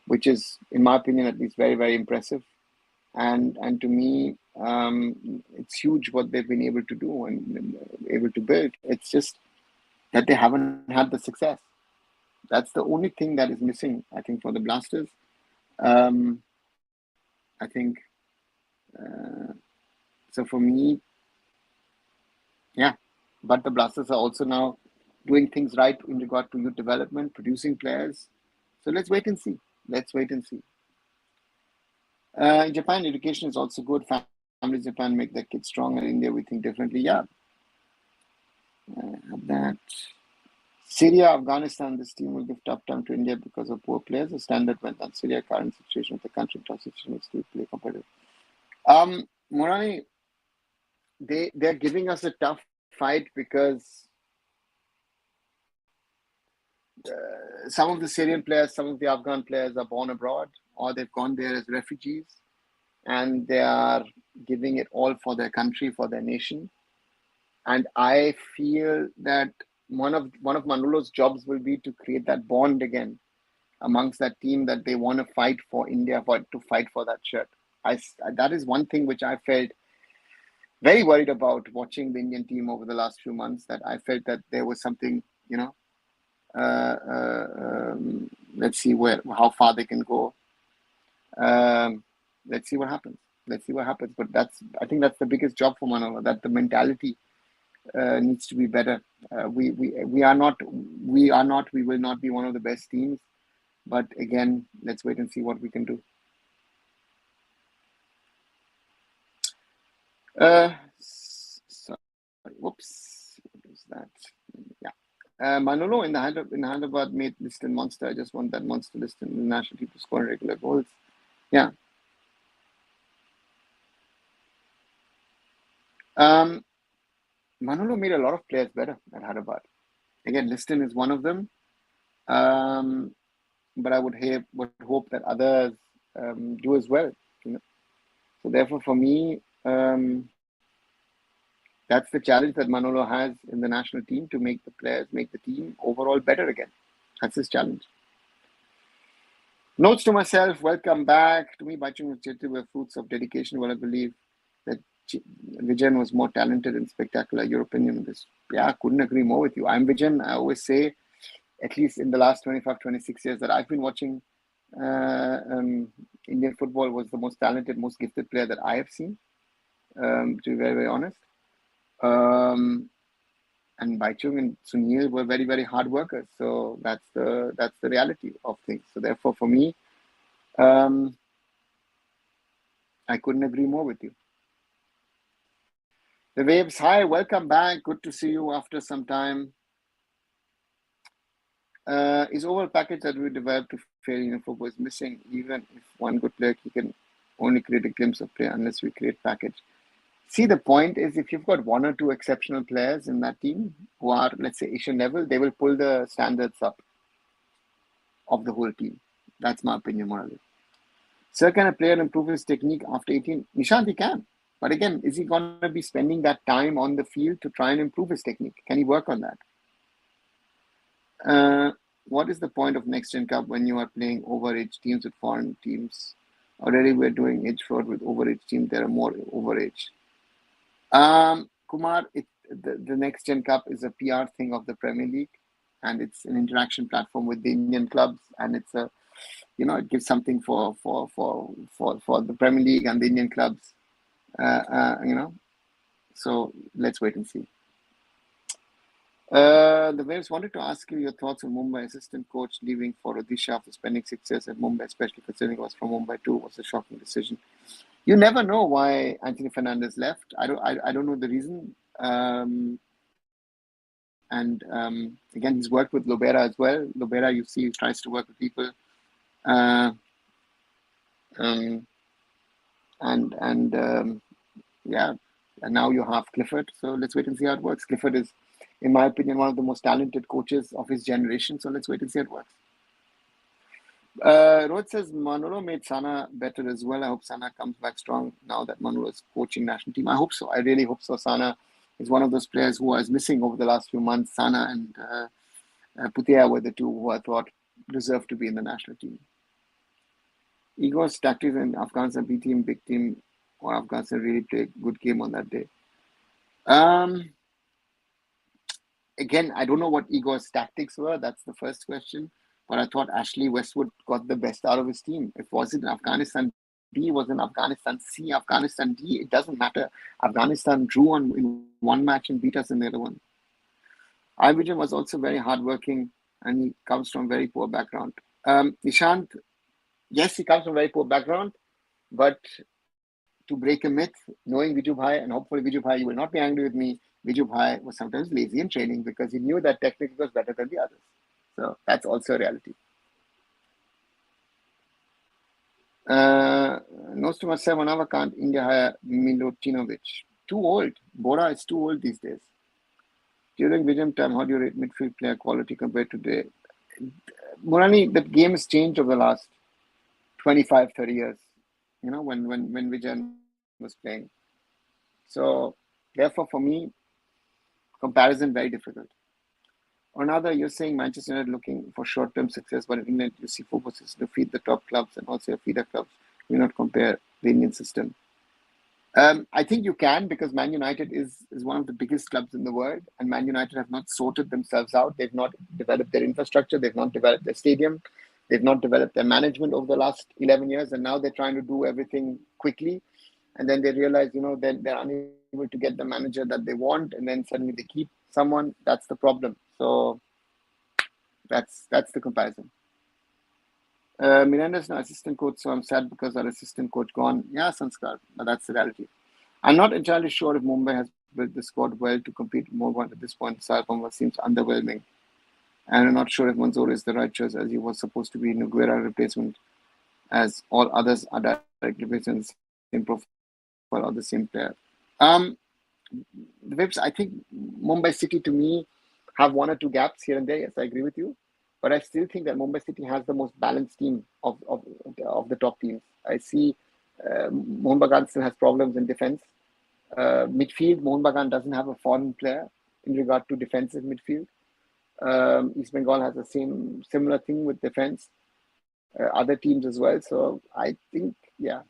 which is, in my opinion, at least very, very impressive. And to me, it's huge what they've been able to do and able to build. It's just that they haven't had the success. That's the only thing that is missing, I think, for the Blasters. I think, so for me, yeah. But the Blasters are also now doing things right in regard to youth development, producing players. So let's wait and see. In Japan, education is also good. Families in Japan make their kids strong. In India, we think differently. Yeah. That Syria, Afghanistan, this team will give tough time to India because of poor players. The standard went on Syria, current situation of the country, tough situation is to play competitive. Morani, they're giving us a tough fight because some of the Syrian players, some of the Afghan players are born abroad or they've gone there as refugees and they are giving it all for their country, for their nation. And I feel that one of Manolo's jobs will be to create that bond again amongst that team that they want to fight for India, to fight for that shirt. That is one thing which I felt very worried about watching the Indian team over the last few months, that I felt that there was something, let's see how far they can go. Let's see what happens. But I think that's the biggest job for Manolo, that the mentality needs to be better. We will not be one of the best teams, but again, let's wait and see what we can do. Sorry, whoops, what was that? Yeah. Manolo in Hyderabad made list in monster. I just want that monster list in the national team to score regular goals. Yeah. Um, Manolo made a lot of players better at Hyderabad. Again, Liston is one of them. Um, but I would hope that others do as well. You know, so therefore, for me, that's the challenge that Manolo has in the national team to make the players, make the team overall better again. That's his challenge. Notes to myself, welcome back. To me, Bachung and Chetty were fruits of dedication. Well, I believe that Vijayan was more talented and spectacular. Your opinion on this? Yeah, I couldn't agree more with you. I'm Vijayan. I always say, at least in the last 25, 26 years that I've been watching Indian football, was the most talented, most gifted player that I have seen, to be very, very honest. And Baichung and Sunil were very, very hard workers. So that's the reality of things. So therefore, for me, I couldn't agree more with you. The Waves, hi, welcome back. Good to see you after some time. His overall package that we developed to fair Indian football is missing. Even if one good player, he can only create a glimpse of play unless we create package. See, the point is, if you've got one or two exceptional players in that team who are, let's say, Asian level, they will pull the standards up of the whole team. That's my opinion, morally. Sir, can a player improve his technique after 18? Nishant, he can. But again, is he going to be spending that time on the field to try and improve his technique? Can he work on that? What is the point of Next Gen Cup when you are playing overage teams with foreign teams? Already we're doing age fraud with overage teams. There are more overage. Kumar, the Next Gen Cup is a PR thing of the Premier League, and it's an interaction platform with the Indian clubs, and it's a, it gives something for the Premier League and the Indian clubs, So let's wait and see. The Waves wanted to ask you your thoughts on Mumbai assistant coach leaving for Odisha after spending 6 years at Mumbai, especially considering it was from Mumbai too. Was a shocking decision. You never know why Anthony Fernandez left. I don't know the reason. Again, he's worked with Lobera as well. Lobera, you see, tries to work with people. Yeah. And now you have Clifford. So let's wait and see how it works. Clifford is, in my opinion, one of the most talented coaches of his generation. So let's wait and see how it works. Rohit says Manolo made Sana better as well. I hope Sana comes back strong now that Manolo is coaching national team. I hope so. I really hope so. Sana is one of those players who was missing over the last few months. Sana and Putia were the two who I thought deserved to be in the national team. Igor's tactics in Afghanistan, B team, big team, or Afghanistan really played a good game on that day. Again, I don't know what Igor's tactics were. That's the first question. But I thought Ashley Westwood got the best out of his team. If it wasn't Afghanistan B, was in Afghanistan C, Afghanistan D, it doesn't matter. Afghanistan drew in one match and beat us in the other one. Vijay was also very hardworking, and he comes from very poor background. Nishant, yes, he comes from a very poor background, but to break a myth, knowing Viju Bhai, and hopefully Viju Bhai, you will not be angry with me, Viju Bhai was sometimes lazy in training because he knew that technique was better than the others. So that's also a reality. Nostuma Sevanava can't India hire Milutinovic. Too old. Bora is too old these days. During Vijayam time, how do you rate midfield player quality compared to today? Murani, the game has changed over the last 25, 30 years, when Vijayan was playing. So, therefore, for me, comparison very difficult. Or another, you're saying Manchester United looking for short-term success, but in England, you see football system to feed the top clubs and also feeder clubs. You not compare the Indian system. I think you can, because Man United is one of the biggest clubs in the world, and Man United have not sorted themselves out. They've not developed their infrastructure. They've not developed their stadium. They've not developed their management over the last 11 years, and now they're trying to do everything quickly. And then they realize, they're unable to get the manager that they want, and then suddenly they keep someone. That's the problem. So that's the comparison. Miranda's no assistant coach, so I'm sad because our assistant coach gone. Yeah, Sanskar, but that's the reality. I'm not entirely sure if Mumbai has built the squad well to compete more at this point. Salpamba seems underwhelming. And I'm not sure if Manzoor is the right choice as he was supposed to be Noguera replacement, as all others are direct replacements, same profile or the same player. Um, the Vips, I think Mumbai City to me have one or two gaps here and there. Yes, I agree with you. But I still think that Mumbai City has the most balanced team of the top teams. I see Mohun Bagan still has problems in defense. Midfield, Mohun Bagan doesn't have a foreign player in regard to defensive midfield. East Bengal has the similar thing with defense, other teams as well. So I think, yeah,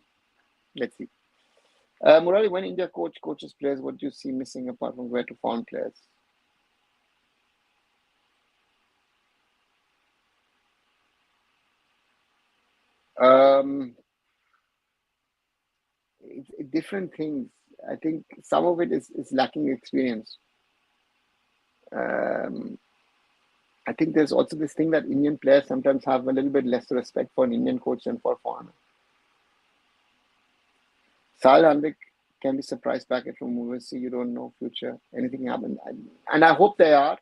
let's see. Murali, when India coaches players, what do you see missing apart from where to foreign players? Um, Different things. I think some of it is lacking experience. Um, I think there's also this thing that Indian players sometimes have a little bit less respect for an Indian coach than for a foreigner. Sal Handik can be surprise packet from overseas. You don't know future. Anything happen. And I hope they are.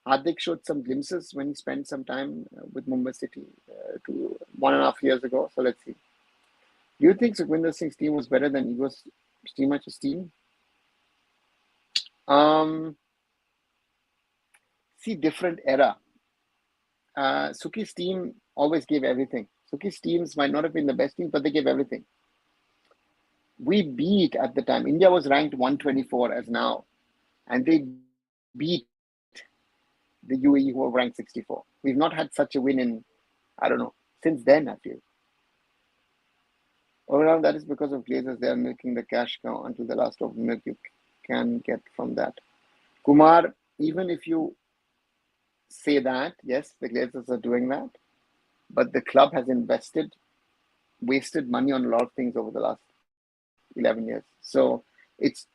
Hardik showed some glimpses when he spent some time with Mumbai City 1.5 years ago. So let's see. Do you think Sukhwinder Singh's team was better than Igor's Steamach's team? Um, See, different era. Suki's team always gave everything. Suki's teams might not have been the best team, but they gave everything. We beat at the time. India was ranked 124 as now, and they beat the UAE who were ranked 64. We've not had such a win in, I don't know, since then, I feel. Overall, that is because of Glazers. They are milking the cash cow until the last of milk you can get from that. Kumar, even if you say that, yes, the Glazers are doing that, but the club has wasted money on a lot of things over the last 11 years. So it's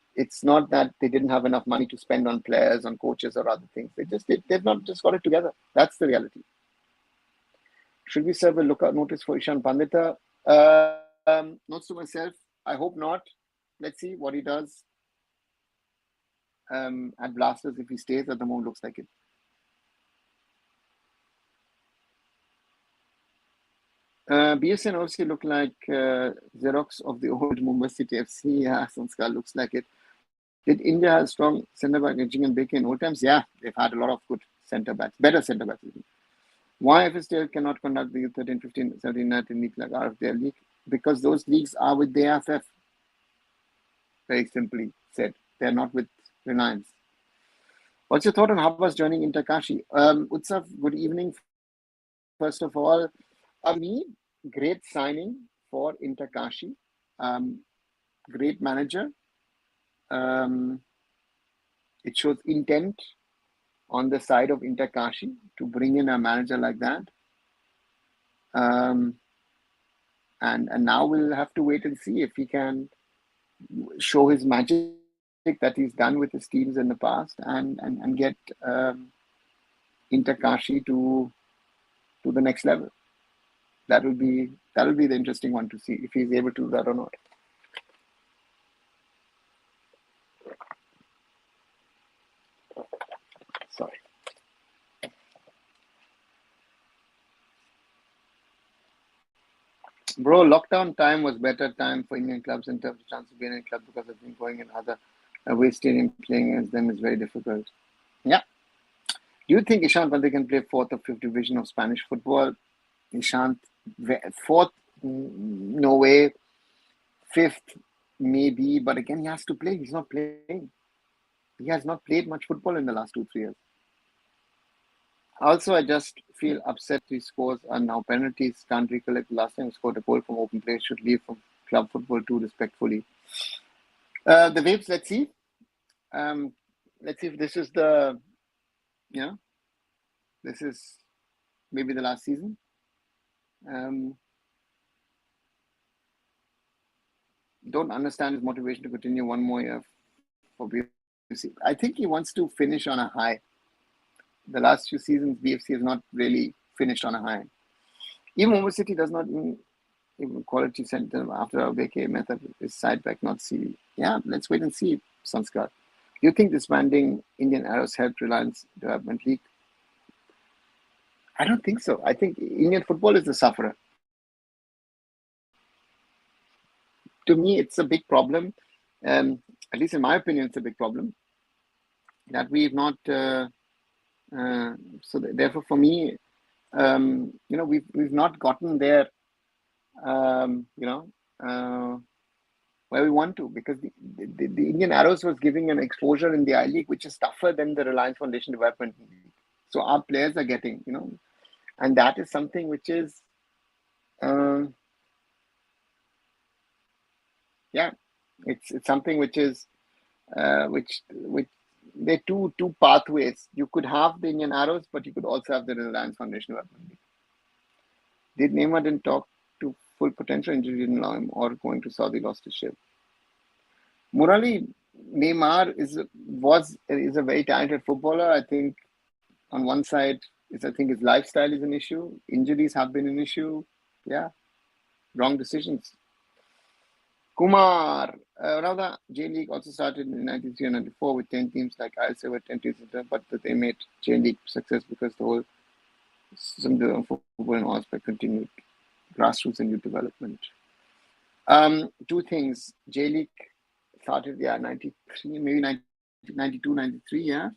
not that they didn't have enough money to spend on players, on coaches, or other things. They've not just got it together. That's the reality. Should we serve a lookout notice for Ishan Pandita? Notes to myself. I hope not. Let's see what he does at Blasters. If he stays at the moment, looks like it. BSN obviously look like Xerox of the old Mumbai City FC. Yeah, Sanskar looks like it. Did India have strong centre back edging and Baker in old times? Yeah, they've had a lot of good centre backs, better centre backs. Why FSTL cannot conduct the 13, 15, 17, 19 league like RFDL league? Because those leagues are with the AFF. Very simply said. They're not with Reliance. What's your thought on Havas joining Interkashi? Utsav, good evening. First of all, me, great signing for Interkashi. Great manager. It shows intent on the side of Interkashi to bring in a manager like that. And now we'll have to wait and see if he can show his magic that he's done with his teams in the past and get Interkashi to the next level. That'll be the interesting one to see if he's able to do that or not. Sorry. Bro, lockdown time was better time for Indian clubs in terms of chance of being in a club because I think going in other away stadium playing against them is very difficult. Yeah. Do you think Ishant Pandey can play fourth or fifth division of Spanish football? Ishant, fourth, no way. Fifth, maybe, but again, he has to play. He's not playing. He has not played much football in the last 2-3 years. Also, I just feel upset his scores are now penalties. Can't recollect the last time he scored a goal from open play. Should leave from club football too, respectfully. The Waves, let's see. Let's see if this is this is maybe the last season. Don't understand his motivation to continue one more year for BFC. I think he wants to finish on a high. The last few seasons, BFC has not really finished on a high. Even Mumbai City does not even quality center after our vacay method is side back, not CV. Yeah, let's wait and see, Sanskar. Do you think disbanding Indian Arrows helped Reliance Development League? I don't think so. I think Indian football is the sufferer. To me, it's a big problem. At least in my opinion, it's a big problem that we've not. Therefore, for me, we've not gotten there. Where we want to, because the Indian Arrows was giving an exposure in the I League, which is tougher than the Reliance Foundation Development League. So our players are getting, and that is something which is, it's something which is, which there are two pathways. You could have the Indian Arrows, but you could also have the Reliance Foundation Development League. Did Neymar didn't talk to full potential, injury didn't allow him, or going to Saudi lost his shape? Murali, Neymar is a very talented footballer. I think on one side I think his lifestyle is an issue. Injuries have been an issue. Yeah, wrong decisions. Kumar, Radha, J League also started in 93 and 94 with 10 teams like ISA were 10 teams, but they made J League success because the whole system of football and all aspect continued grassroots and youth development. Two things. J League started 93, maybe 92, 93, yeah.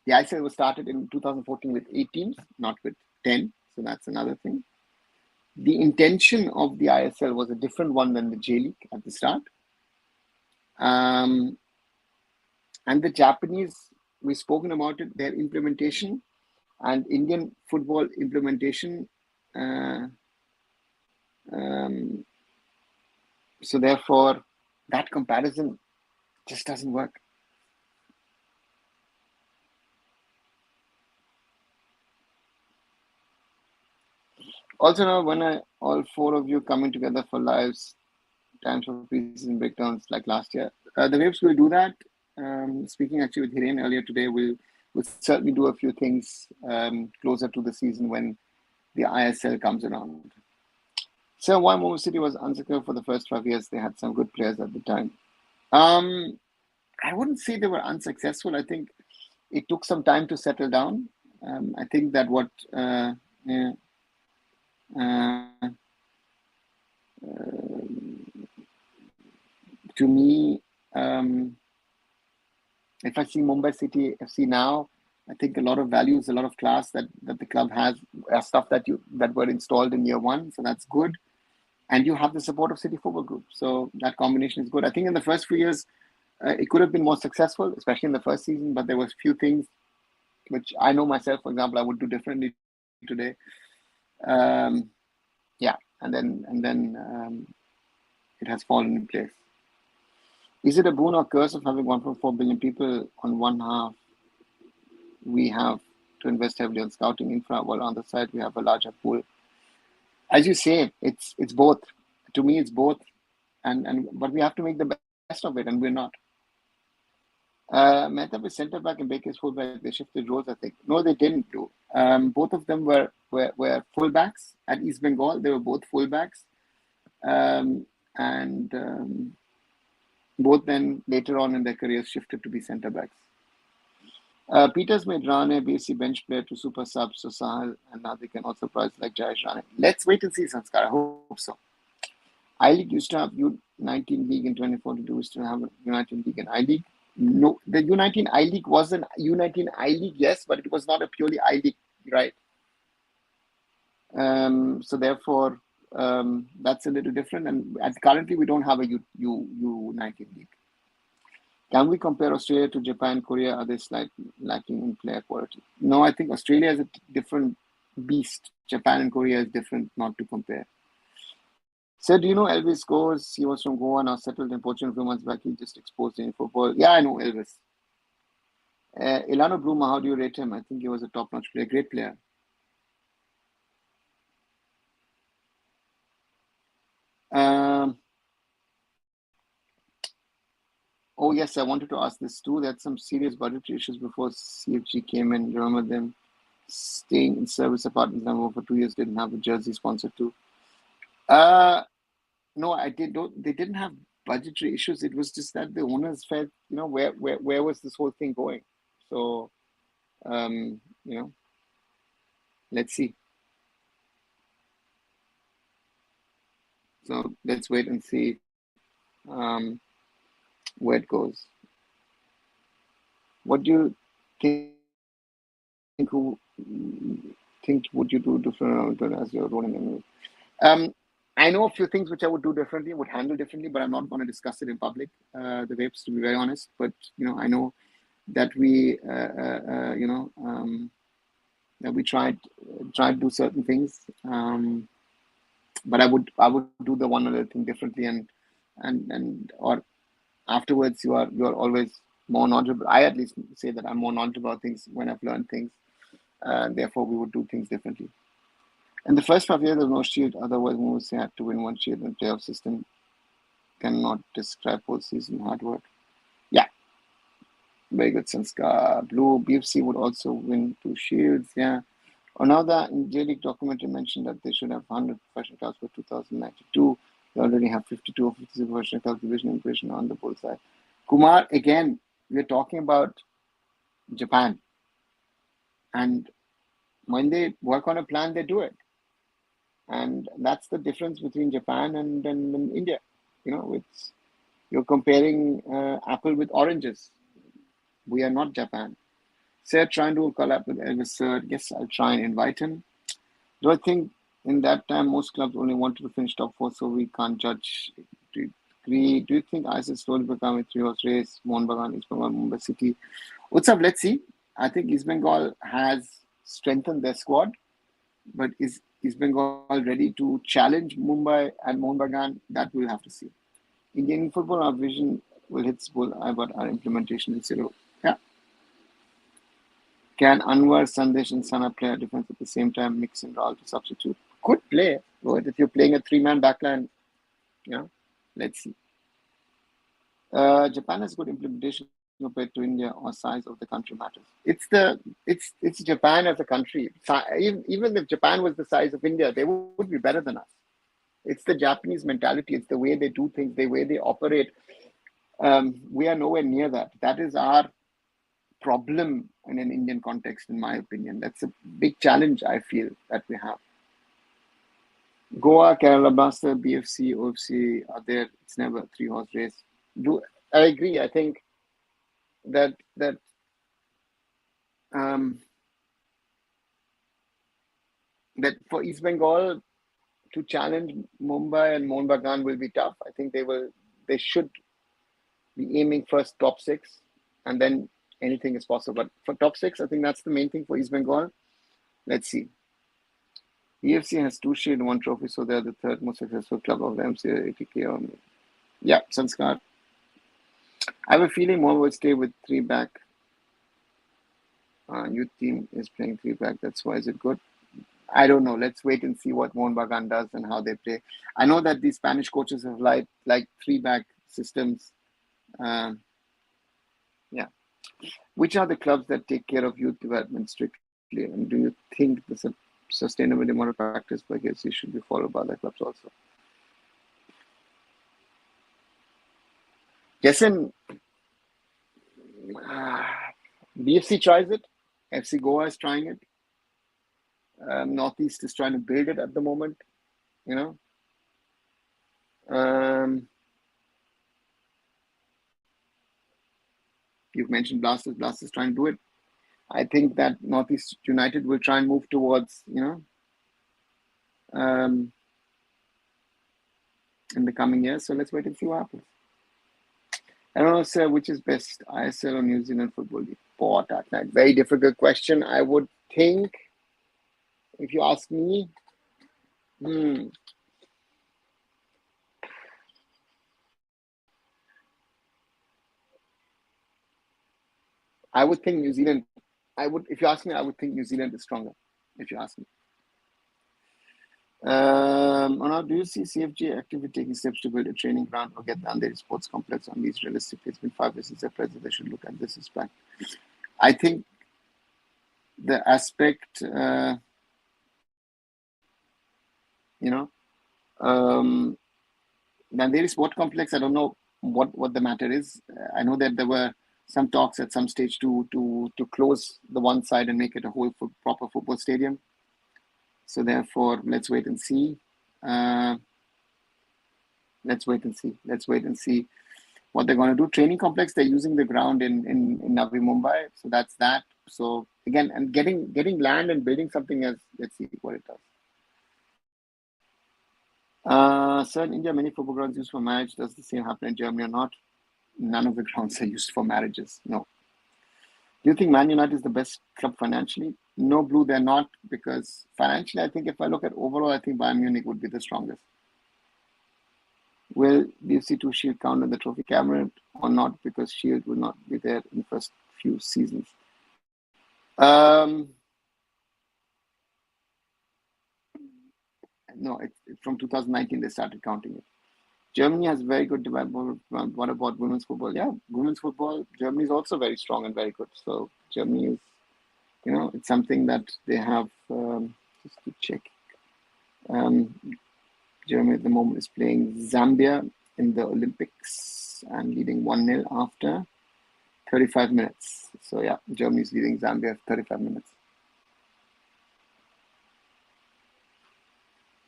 The ISL was started in 2014 with 8 teams, not with 10. So that's another thing. The intention of the ISL was a different one than the J League at the start. And the Japanese, we've spoken about it, their implementation and Indian football implementation. So therefore, that comparison just doesn't work. Also now, when all 4 of you coming together for lives, times for preseason breakdowns like last year, the Waves will do that. Speaking actually with Hiren earlier today, we'll certainly do a few things closer to the season when the ISL comes around. So why Mumbai City was unsuccessful for the first 5 years? They had some good players at the time. I wouldn't say they were unsuccessful. I think it took some time to settle down. I think that what to me, if I see Mumbai City FC now, I think a lot of values, a lot of class that the club has, stuff that were installed in year 1. So that's good. And you have the support of City Football Group. So that combination is good. I think in the first few years, it could have been more successful, especially in the first season, but there was few things which I know myself, for example, I would do differently today. And then it has fallen in place. Is it a boon or curse of having 1.4 billion people on one half? We have to invest heavily on scouting infra, while on the side we have a larger pool. As you say, it's both. To me, it's both, but we have to make the best of it, and we're not. Mehtab is centre back and Baker is full back. They shifted roles, I think. No, they didn't do. Both of them were full backs at East Bengal. They were both full backs, and both then later on in their careers shifted to be centre backs. Peters made Rane BSc bench player to super sub, so Sahal, and now they can also price like Jayesh Rane. Let's wait and see, Sanskar. I hope so. I League used to have U19 League in 2042. We still have a U19 League and I League. No, the U19 I League was an U19 I League, yes, but it was not a purely I League, right? So therefore, that's a little different. And currently, we don't have a U19 League. Can we compare Australia to Japan, Korea? Are they slightly lacking in player quality? No, I think Australia is a different beast. Japan and Korea is different, not to compare. So, do you know Elvis Scores? He was from Goa, now settled in Portugal a few months back. He just exposed in football. Yeah, I know Elvis. Ilano Bruma, how do you rate him? I think he was a top-notch player, great player. Oh, yes, I wanted to ask this too. There had some serious budgetary issues before CFG came in. Remember them? Staying in service apartments now for 2 years, didn't have a jersey sponsor too. Uh, no, I did. Don't. They didn't have budgetary issues. It was just that the owners felt, where was this whole thing going? So, um, you know, let's see. So let's wait and see um, where it goes. What do you think? Who think would you do different as you're rolling? I know a few things which I would do differently, would handle differently, but I'm not going to discuss it in public. The vapes, to be very honest. But I know that that we tried to do certain things. But I would do the one other thing differently, and or afterwards you're always more knowledgeable. I at least say that I'm more knowledgeable about things when I've learned things. Therefore, we would do things differently. In the first 5 years, there was no shield. Otherwise, moves had to win one shield. The playoff system cannot describe whole season hard work. Yeah, very good, Sanskar. Blue BFC would also win 2 shields. Yeah. Another in J League documentary mentioned that they should have 100 professional clubs for 2092. They already have 52 or 56 professional clubs division equation on the bullseye. Kumar, again, we're talking about Japan. And when they work on a plan, they do it. And that's the difference between Japan and India. You're comparing apple with oranges. We are not Japan. Sir, trying to collab with Elvis Sir. Yes, I'll try and invite him. Do I think in that time most clubs only wanted to finish top 4, so we can't judge? Do you agree? Do you think ISL slowly become a 3-horse race? Mohun Bagan, East Bengal, Mumbai City. What's up? Let's see. I think East Bengal has strengthened their squad, but is East Bengal ready to challenge Mumbai and Mohun Bagan? That we'll have to see. Indian football, our vision will hit bull, but our implementation is zero. Yeah. Can Anwar, Sandesh, and Sana play a defense at the same time, mix and roll to substitute? Could play, but if you're playing a 3-man backline, let's see. Japan has good implementation compared to India, or size of the country matters. It's Japan as a country. Even if Japan was the size of India, they would be better than us. It's the Japanese mentality. It's the way they do things, the way they operate. We are nowhere near that. That is our problem in an Indian context, in my opinion. That's a big challenge I feel that we have. Goa, Kerala Blaster, BFC, OFC are there. It's never a 3-horse race. I agree. I think that for East Bengal to challenge Mumbai and Mohun Bagan will be tough. I think they should be aiming first top 6, and then anything is possible. But for top 6, I think that's the main thing for East Bengal. Let's see. EFC has 2 shield, 1 trophy, so they're the third most successful club of the MCA 80K. Yeah, Sanskar. I have a feeling more will stay with 3 back. Youth team is playing 3 back. That's why is it good? I don't know. Let's wait and see what Mohun Bagan does and how they play. I know that these Spanish coaches have like 3 back systems. Yeah. Which are the clubs that take care of youth development strictly? And do you think the sustainability model practice by KFC should be followed by other clubs also? Jason, BFC tries it. FC Goa is trying it. Northeast is trying to build it at the moment. You've mentioned Blasters. Blasters trying to do it. I think that Northeast United will try and move towards, in the coming years. So let's wait and see what happens. I don't know, sir, which is best, ISL or New Zealand Football League? That very difficult question. I would think, if you ask me, I would think New Zealand. If you ask me, I would think New Zealand is stronger. If you ask me. Do you see CFG actively taking steps to build a training ground or get the Andheri sports complex on these realistically? It's been 5 years since their president. They should look at this as plan. I think the aspect, then there is sport complex. I don't know what the matter is. I know that there were some talks at some stage to close the one side and make it a whole proper football stadium. So therefore, let's wait and see. Let's wait and see what they're going to do. Training complex, they're using the ground in Navi Mumbai. So that's that. So again, and getting land and building something else, let's see what it does. Sir, in India, many football grounds used for marriage. Does the same happen in Germany or not? None of the grounds are used for marriages. No. Do you think Man United is the best club financially? No, Blue, they're not, because financially, I think if I look at overall, I think Bayern Munich would be the strongest. Will BFC2 Shield count in the trophy cabinet or not? Because Shield will not be there in the first few seasons. No, it's from 2019 they started counting it. Germany has very good development. What about women's football? Yeah, women's football, Germany is also very strong and very good. So Germany is, it's something that they have, just to check. Germany at the moment is playing Zambia in the Olympics and leading 1-0 after 35 minutes. So yeah, Germany is leading Zambia for 35 minutes.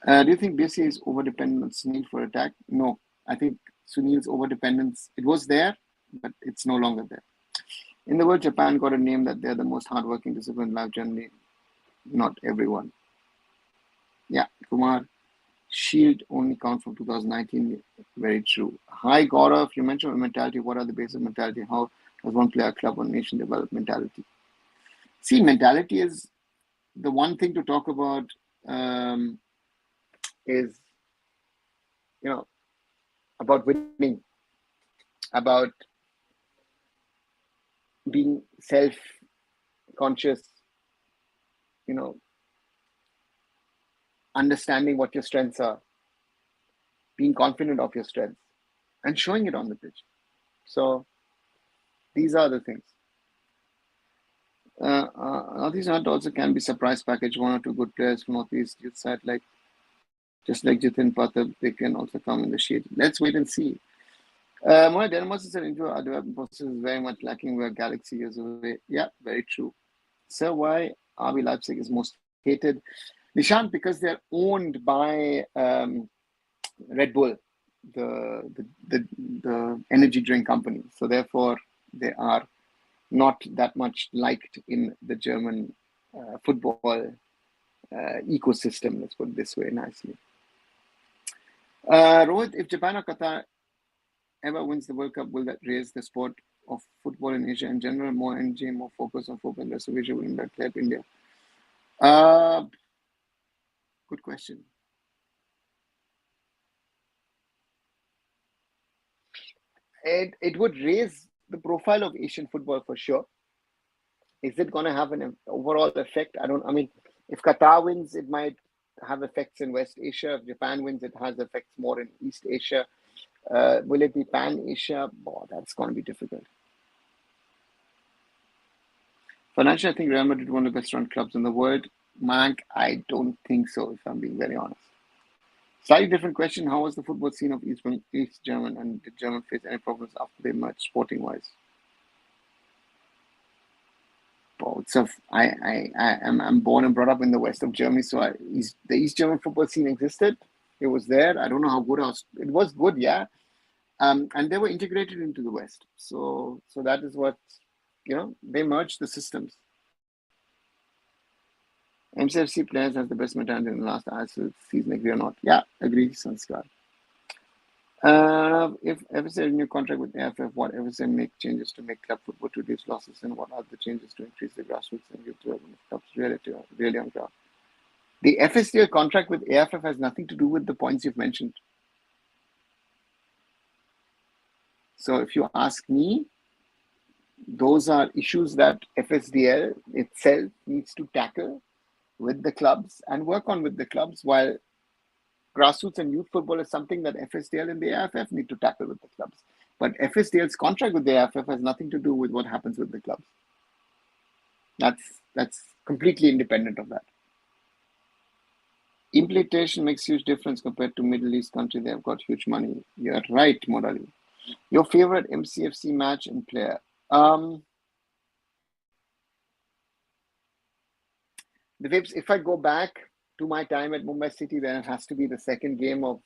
Do you think BSC is over-dependent on Sunil for attack? No, I think Sunil's over-dependence, it was there, but it's no longer there. In the world, Japan got a name that they're the most hardworking, disciplined life generally. Not everyone. Yeah, Kumar, Shield only count from 2019. Very true. Hi, Gaurav, you mentioned mentality. What are the basic mentality? How does one player, club, or nation develop mentality? See, mentality is the one thing to talk about. Is about winning, about being self-conscious, understanding what your strengths are, being confident of your strengths, and showing it on the pitch. So these are the things. Northeast also can be surprise package. One or two good players from Northeast youth side, just like Jitin Pathab, they can also come in the shade. Let's wait and see. My Denmark is into our development process is very much lacking. We're galaxy years away. Yeah, very true. Sir, why RB Leipzig is most hated? Nishant, because they're owned by Red Bull, the energy drink company. So therefore, they are not that much liked in the German football ecosystem. Let's put it this way nicely. Rohit, if Japan or Qatar ever wins the World Cup, will that raise the sport of football in Asia in general? More energy, more focus on football in the rest of Asia, will that help India? Good question. It would raise the profile of Asian football for sure. Is it going to have an overall effect? I mean, if Qatar wins, it might have effects in West Asia. If Japan wins, it has effects more in East Asia. Will it be pan-Asia? Oh, that's going to be difficult. Financially, I think Real Madrid is one of the best run clubs in the world. Mank, I don't think so, if I'm being very honest. Slightly different question. How was the football scene of East German, and did German face any problems after they merged sporting-wise? I'm born and brought up in the west of Germany, so the East German football scene existed. It was there. I don't know how good it was. Good, yeah. And they were integrated into the West. So that is what, they merged the systems. MCFC players has the best mentality in the last season, agree or not? Yeah, agree, Sanskar. If FSA renew contract with AFF, what FSA make changes to make club football to reduce losses, and what are the changes to increase the grassroots and give development of clubs really on ground? The FSDL contract with AFF has nothing to do with the points you've mentioned. So if you ask me, those are issues that FSDL itself needs to tackle with the clubs and work on with the clubs, while grassroots and youth football is something that FSDL and the AFF need to tackle with the clubs. But FSDL's contract with the AFF has nothing to do with what happens with the clubs. That's completely independent of that. Implementation makes huge difference compared to Middle East country. They have got huge money. You're right, Morali. Your favorite MCFC match and player? The Vibs, if I go back to my time at Mumbai City, then it has to be the second game of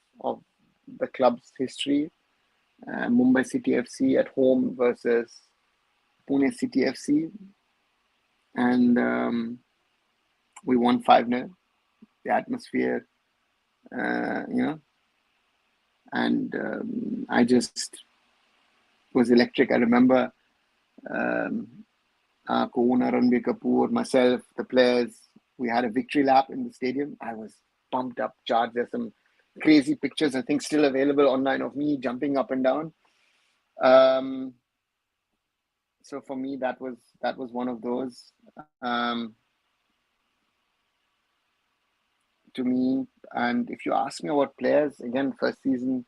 the club's history. Mumbai City FC at home versus Pune City FC. And we won 5-0. The atmosphere, and I just was electric. I remember Kohuna, Ranbir Kapoor, myself, the players, we had a victory lap in the stadium. I was pumped up, charged. There's some crazy pictures, I think, still available online of me jumping up and down. So for me, that was one of those. To me, and if you ask me about players, again, first season,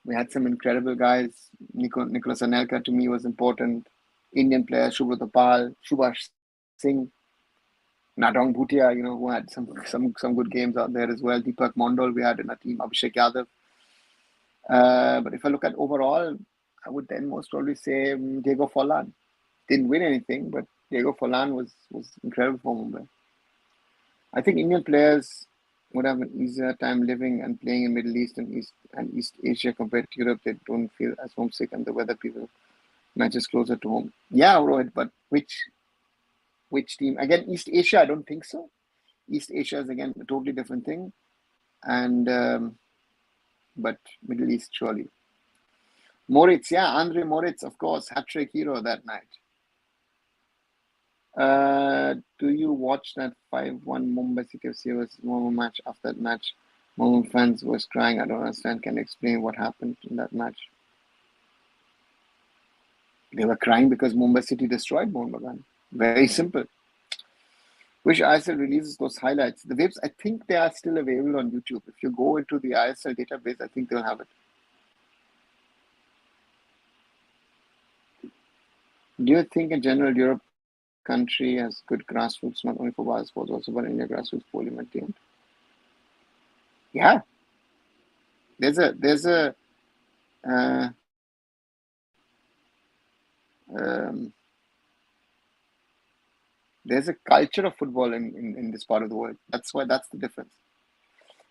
we had some incredible guys. Nicholas Anelka to me was important. Indian players, Subrat Pal, Subhash Singh, Nadong Bhutia, who had some good games out there as well. Deepak Mondal, we had in our team, Abhishek Yadav. But if I look at overall, I would then most probably say Diego Forlan. Didn't win anything, but Diego Forlan was incredible for Mumbai. I think Indian players would have an easier time living and playing in Middle East and East Asia compared to Europe. They don't feel as homesick, and the weather people matches closer to home. Yeah, Rohit, but which team? Again, East Asia, I don't think so. East Asia is again a totally different thing, and but Middle East surely. Moritz, yeah, Andre Moritz, of course, hat-trick hero that night. Do you watch that 5-1 Mumbai City FC versus Momo match? After that match, Momo fans was crying. I don't understand. Can you explain what happened in that match? They were crying because Mumbai City destroyed Mohun Bagan. Very simple. Wish ISL releases those highlights. The waves, I think they are still available on YouTube. If you go into the ISL database, I think they'll have it. Do you think in general Europe country has good grassroots, not only for wild sports, also for India grassroots poorly maintained? Yeah. There's a culture of football in this part of the world. That's the difference.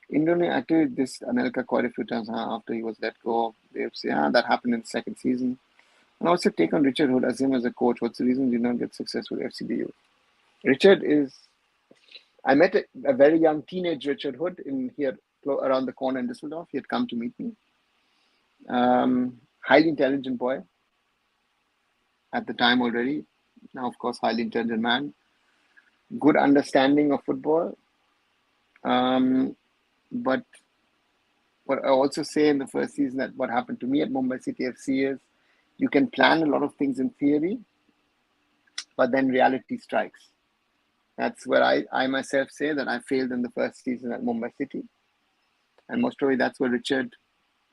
Indonesia acted this Anelka quite a few times after he was let go. That happened in the second season. And also take on Richard Hood as him as a coach. What's the reason he did not get success with FCBU? Richard is... I met a very young teenage Richard Hood in here around the corner in Düsseldorf. He had come to meet me. Highly intelligent boy at the time already. Now, of course, highly intelligent man. Good understanding of football. But what I also say in the first season that what happened to me at Mumbai City FC is you can plan a lot of things in theory, but then reality strikes. That's where I myself say that I failed in the first season at Mumbai City. And most probably that's where Richard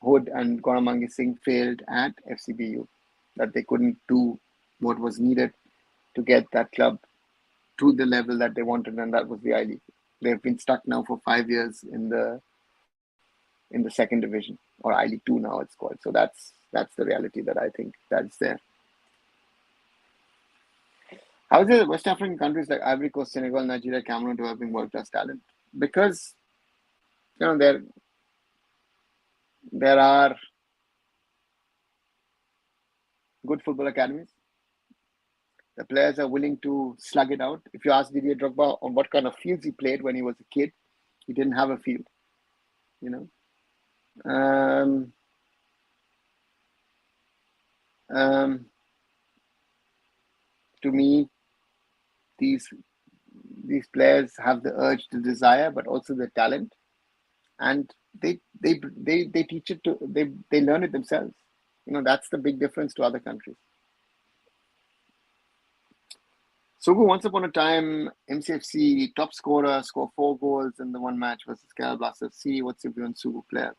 Hood and Gauramangi Singh failed at FCBU, that they couldn't do what was needed to get that club to the level that they wanted, and that was the I League. They've been stuck now for 5 years in the second division, or I League 2 now it's called. So that's the reality that I think that's there. How is it West African countries like Ivory Coast, Senegal, Nigeria, Cameroon developing world-class talent? Because there are good football academies. The players are willing to slug it out. If you ask Didier Drogba on what kind of fields he played when he was a kid, he didn't have a field. To me, these players have the urge, the desire, but also the talent, and they teach it to they learn it themselves. That's the big difference to other countries. Sugu, once upon a time, MCFC top scorer, scored 4 goals in the one match versus Kerala Blasters FC. What's your view on Sugu player?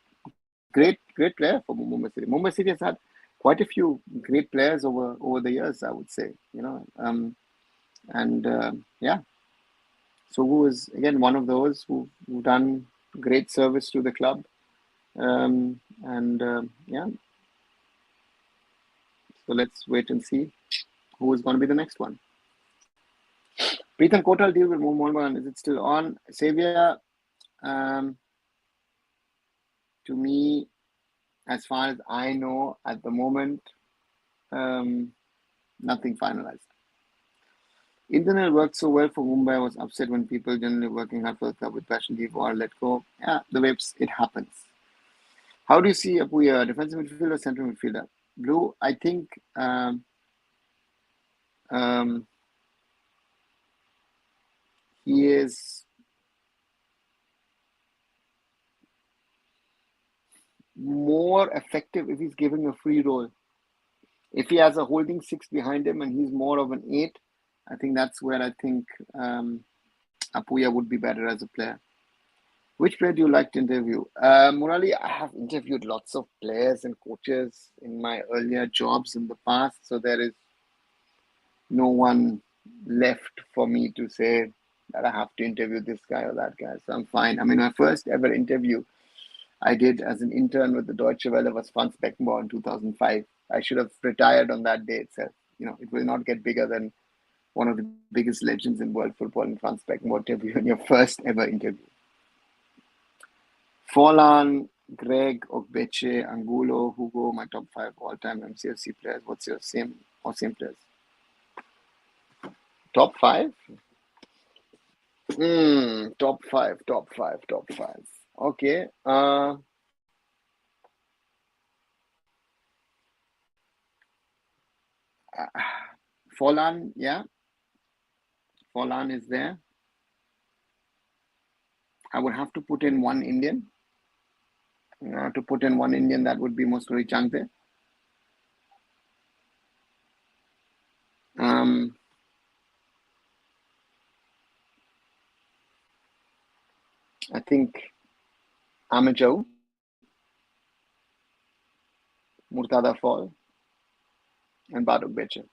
Great player for Mumbai City. Mumbai City has had quite a few great players over the years, I would say. Yeah. So who is again one of those who've done great service to the club. And yeah, so let's wait and see who is going to be the next one. Preetham Kotal deal with Mohan, is it still on? Xavier, to me, as far as I know at the moment, nothing finalized. Internet worked so well for Mumbai. I was upset when people generally working hard for the club with passion leave or let go. Yeah, the waves, it happens. How do you see Apuya, defensive midfielder or central midfielder? Blue, I think he is more effective if he's given a free role. If he has a holding six behind him and he's more of an 8, I think that's where I think Apuya would be better as a player. Which player do you like to interview? Murali, I have interviewed lots of players and coaches in my earlier jobs in the past, so there is no one left for me to say that I have to interview this guy or that guy. So I'm fine. I mean, my first ever interview I did as an intern with the Deutsche Welle was Franz Beckenbauer in 2005. I should have retired on that day itself. It will not get bigger than one of the biggest legends in world football in Franz Beckenbauer interview in your first ever interview. Forlan, Greg, Okbeche, Angulo, Hugo, my top 5 all-time MCFC players. What's your same players? Top 5? Top 5. Okay. Forlan, yeah. Forlan is there. I would have to put in one Indian. That would be Mosturi Changte. I think Amajau, Murtada Fall, and Baduk Beche.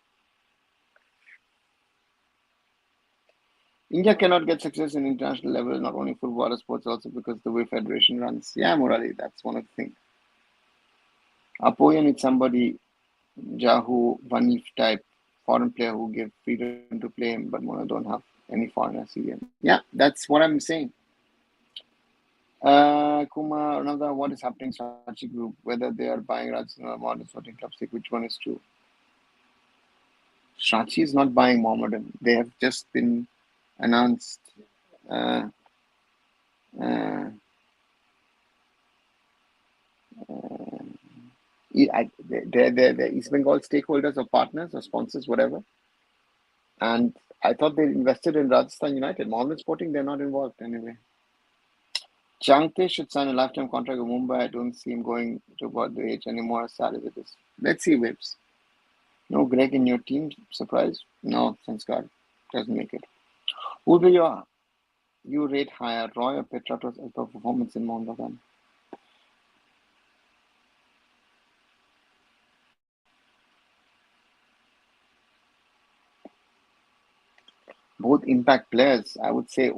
India cannot get success in international level, not only football or sports, also because the way federation runs. Yeah, Murali, that's one of the things. Apoya needs somebody, Jahu, Vanif type, foreign player who give freedom to play him, but Mona don't have any foreigners. Yeah, that's what I'm saying. Kumar, another, what is happening to Sachi Group? Whether they are buying Rajasthan or Modern Sporting Club, which one is true? Sachi is not buying Mohammedan. They have just been announced. The East Bengal stakeholders or partners or sponsors, whatever. And I thought they invested in Rajasthan United. Mohammedan Sporting, they're not involved anyway. Changte should sign a lifetime contract with Mumbai. I don't see him going to about the age anymore, as sad as it is. Let's see, Whips. No Greg in your team? Surprise? No, Sanskar doesn't make it. Who will you rate higher, Roy or Petratos as per performance in Mohan Bagan? Both impact players. I would say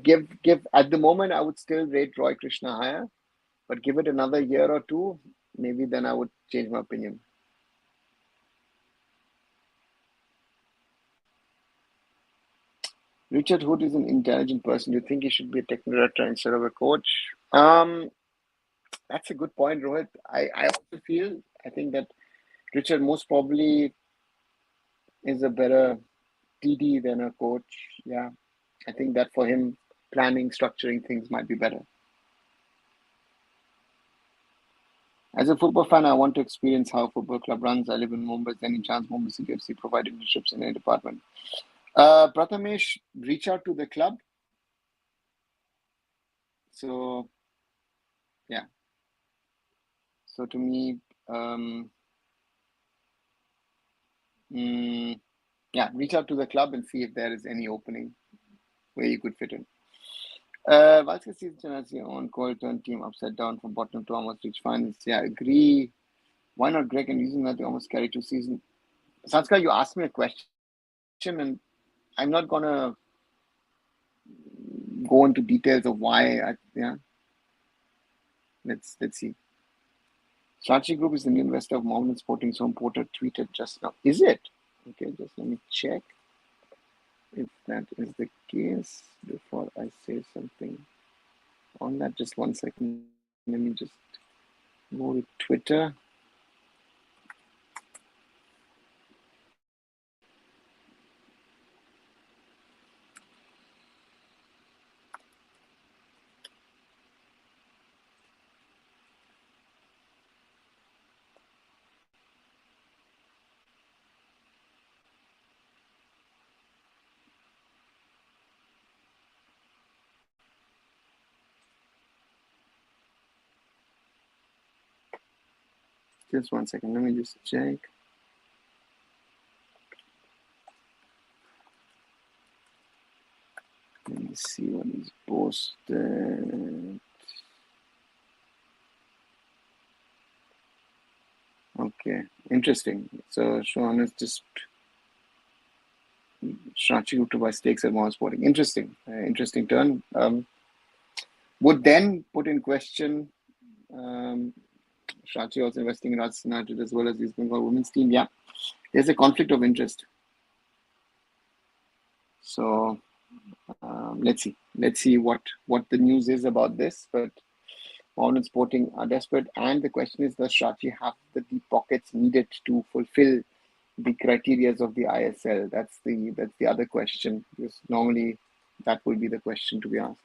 give at the moment I would still rate Roy Krishna higher, but give it another year or two, maybe then I would change my opinion. Richard Hood is an intelligent person. Do you think he should be a technical director instead of a coach? That's a good point, Rohit. I also I think that Richard most probably is a better TD than a coach. Yeah, I think that for him, planning, structuring things might be better. As a football fan, I want to experience how a football club runs. I live in Mumbai. Is there any chance Mumbai City FC provide internships in any department? Prathamesh, reach out to the club. So, yeah. So to me, reach out to the club and see if there is any opening where you could fit in. Valska season has your own call turn team upside down from bottom to almost reach finals. Yeah, I agree. Why not Greg and using that they almost carry 2 seasons? Sanskar, you asked me a question and I'm not gonna go into details of why. Yeah, let's see. Saatchi Group is the new investor of Mohammedan Sporting Zone Porter tweeted just now. Is it? Okay, just let me check if that is the case before I say something on that. Just 1 second. Let me just go to Twitter. Just 1 second. Let me just check. Let me see what is posted. Okay, interesting. So Sean is just Saatchi Group to buy stakes at Mohammedan Sporting. Interesting turn. Would then put in question Saatchi also investing in Rajasthan United as well as East Bengal women's team. Yeah, there's a conflict of interest. So let's see what the news is about this. But Mohammedan Sporting are desperate, and the question is, does Saatchi have the deep pockets needed to fulfill the criteria of the ISL? That's the other question, because normally that will be the question to be asked.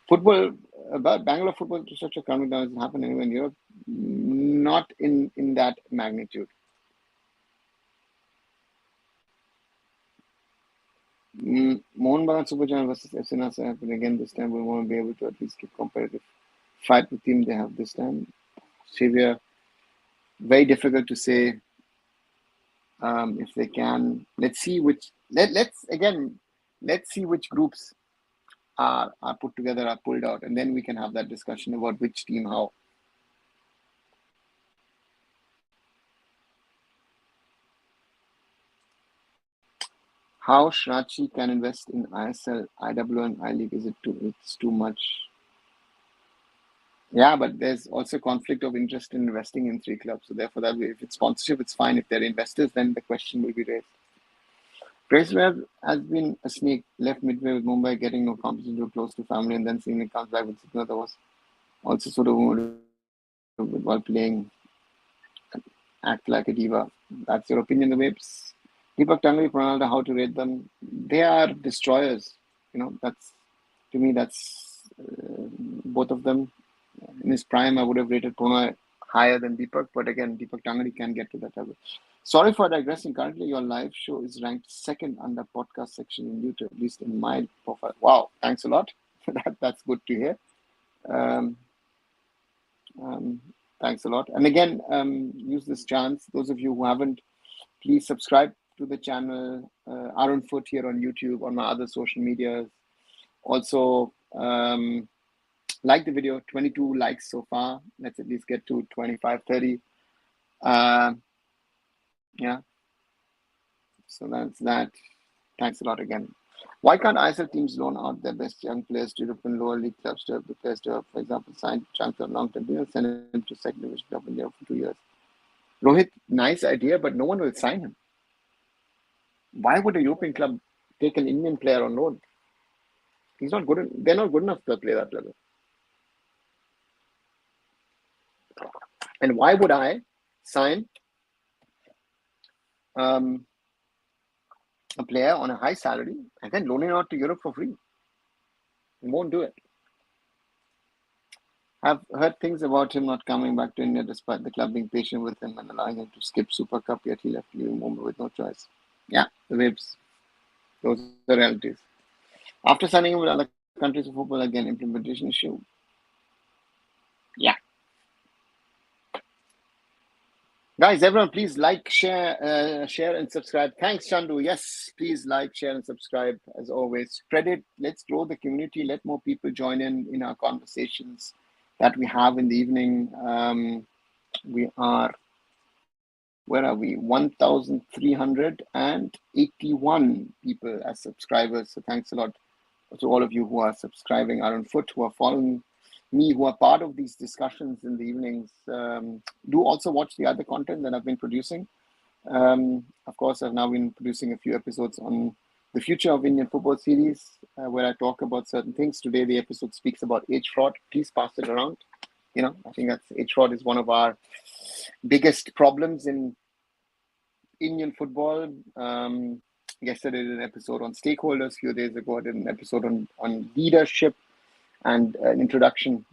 Football, about Bangalore football infrastructure coming down, doesn't happen anywhere in Europe, not in that magnitude. Mohun Bagan Super Giant versus FC Nasa happen again this time. We want to be able to at least keep competitive fight with team they have this time. Severe, very difficult to say if they can. Let's see which groups are put together, are pulled out, and then we can have that discussion about which team how. How Saatchi can invest in ISL, IW, and I League? It's too much. Yeah, but there's also conflict of interest in investing in 3 clubs. So therefore, that if it's sponsorship, it's fine. If they're investors, then the question will be raised. Grace Webb has been a snake, left midway with Mumbai, getting no competition to close to family, and then seeing it comes back with Sydney. That was also sort of while playing, act like a diva. That's your opinion, the Waves. Deepak Tangri, Ronaldo, how to rate them? They are destroyers. That's, to me, that's both of them. In his prime, I would have rated Pranay higher than Deepak, but again, Deepak Tangri can get to that level. Sorry for digressing. Currently, your live show is ranked 2nd under podcast section in YouTube, at least in my profile. Wow, thanks a lot. That's good to hear. Thanks a lot. And again, use this chance. Those of you who haven't, please subscribe to the channel, arunfoot here on YouTube, on my other social medias. Also, like the video. 22 likes so far. Let's at least get to 25, 30. Yeah. So that's that. Thanks a lot again. Why can't ISL teams loan out their best young players to European lower league clubs to have the players to have, for example, sign long-term deal, send him to second division club in Europe for 2 years? Rohit, nice idea, but no one will sign him. Why would a European club take an Indian player on loan? He's not good. They're not good enough to play that level. And why would I sign a player on a high salary and then loan him out to Europe for free? He won't do it. I've heard things about him not coming back to India despite the club being patient with him and allowing him to skip Super Cup, yet he left leaving Mumbai with no choice. Yeah, the Waves. Those are the realities. After signing him with other countries of football, again, implementation issue. Yeah. Guys, everyone, please like, share, and subscribe. Thanks, Chandu. Yes, please like, share, and subscribe. As always, spread it. Let's grow the community. Let more people join in our conversations that we have in the evening. We are, where are we? 1,381 people as subscribers. So thanks a lot to all of you who are subscribing, are on foot, who are following me, who are part of these discussions in the evenings. Do also watch the other content that I've been producing. Of course, I've now been producing a few episodes on the future of Indian football series, where I talk about certain things. Today, the episode speaks about age fraud. Please pass it around. I think that's age fraud is one of our biggest problems in Indian football. Yesterday, I did an episode on stakeholders. A few days ago, I did an episode on leadership and an introduction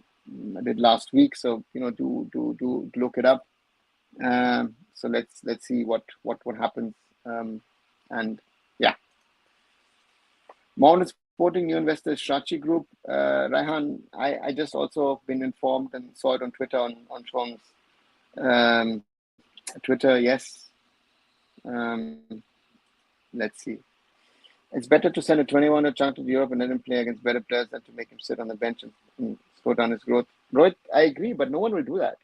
I did last week. So do look it up. So let's see what happens. And yeah, Mountain Sporting New Investors Shachi Group. Raihan, I just also been informed and saw it on Twitter on Sean's Twitter. Yes. Let's see. It's better to send a 21-year chunk to Europe and let him play against better players than to make him sit on the bench and slow down his growth. Rohit, I agree, but no one will do that.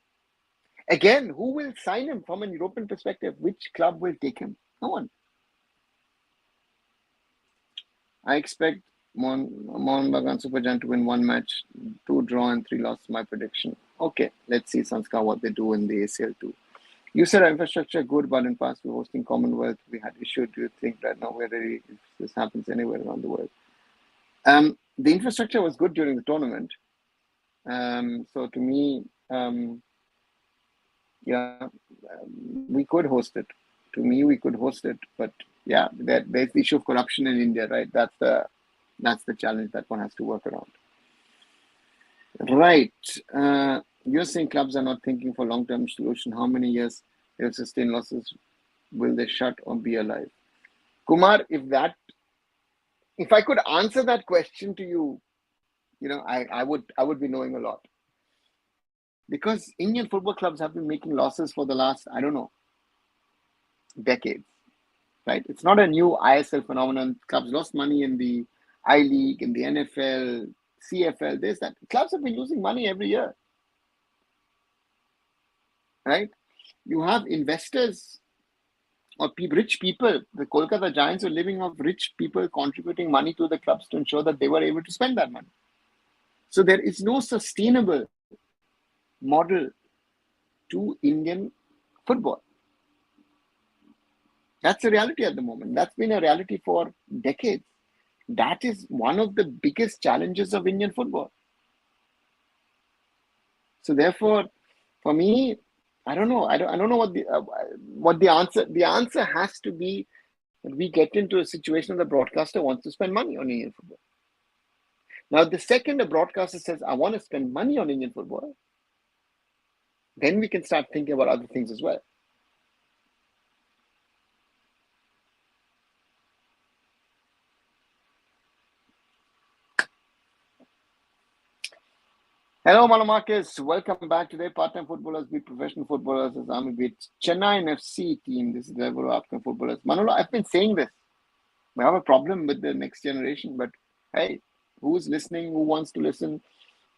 Again, who will sign him from an European perspective? Which club will take him? No one. I expect Mohun Bagan Supergiant to win 1 match, 2 draw and 3 loss. My prediction. Okay, let's see Sanskar what they do in the ACL too. You said our infrastructure good, but in past we're hosting Commonwealth. We had issue. Do you think that now we're ready if this happens anywhere around the world? The infrastructure was good during the tournament. So to me, we could host it. To me, we could host it, but yeah, there's the issue of corruption in India, right? That's the challenge that one has to work around. Right. You're saying clubs are not thinking for long-term solution. How many years they'll sustain losses? Will they shut or be alive? Kumar, if I could answer that question to you, I would be knowing a lot. Because Indian football clubs have been making losses for the last, I don't know, decades. Right? It's not a new ISL phenomenon. Clubs lost money in the I League, in the NFL, CFL, this, that. Clubs have been losing money every year. Right? You have investors or rich people. The Kolkata Giants were living off rich people contributing money to the clubs to ensure that they were able to spend that money. So there is no sustainable model to Indian football. That's a reality at the moment. That's been a reality for decades. That is one of the biggest challenges of Indian football. So therefore, for me, I don't know. I don't know what the answer. The answer has to be that we get into a situation where the broadcaster wants to spend money on Indian football. Now, the second a broadcaster says, "I want to spend money on Indian football," then we can start thinking about other things as well. Hello, Mala Marcus. Welcome back. Today, part-time footballers beat professional footballers as Army beat Chennai FC team. This is the level of outcome footballers. Manolo, I've been saying this. We have a problem with the next generation, but hey, who's listening? Who wants to listen?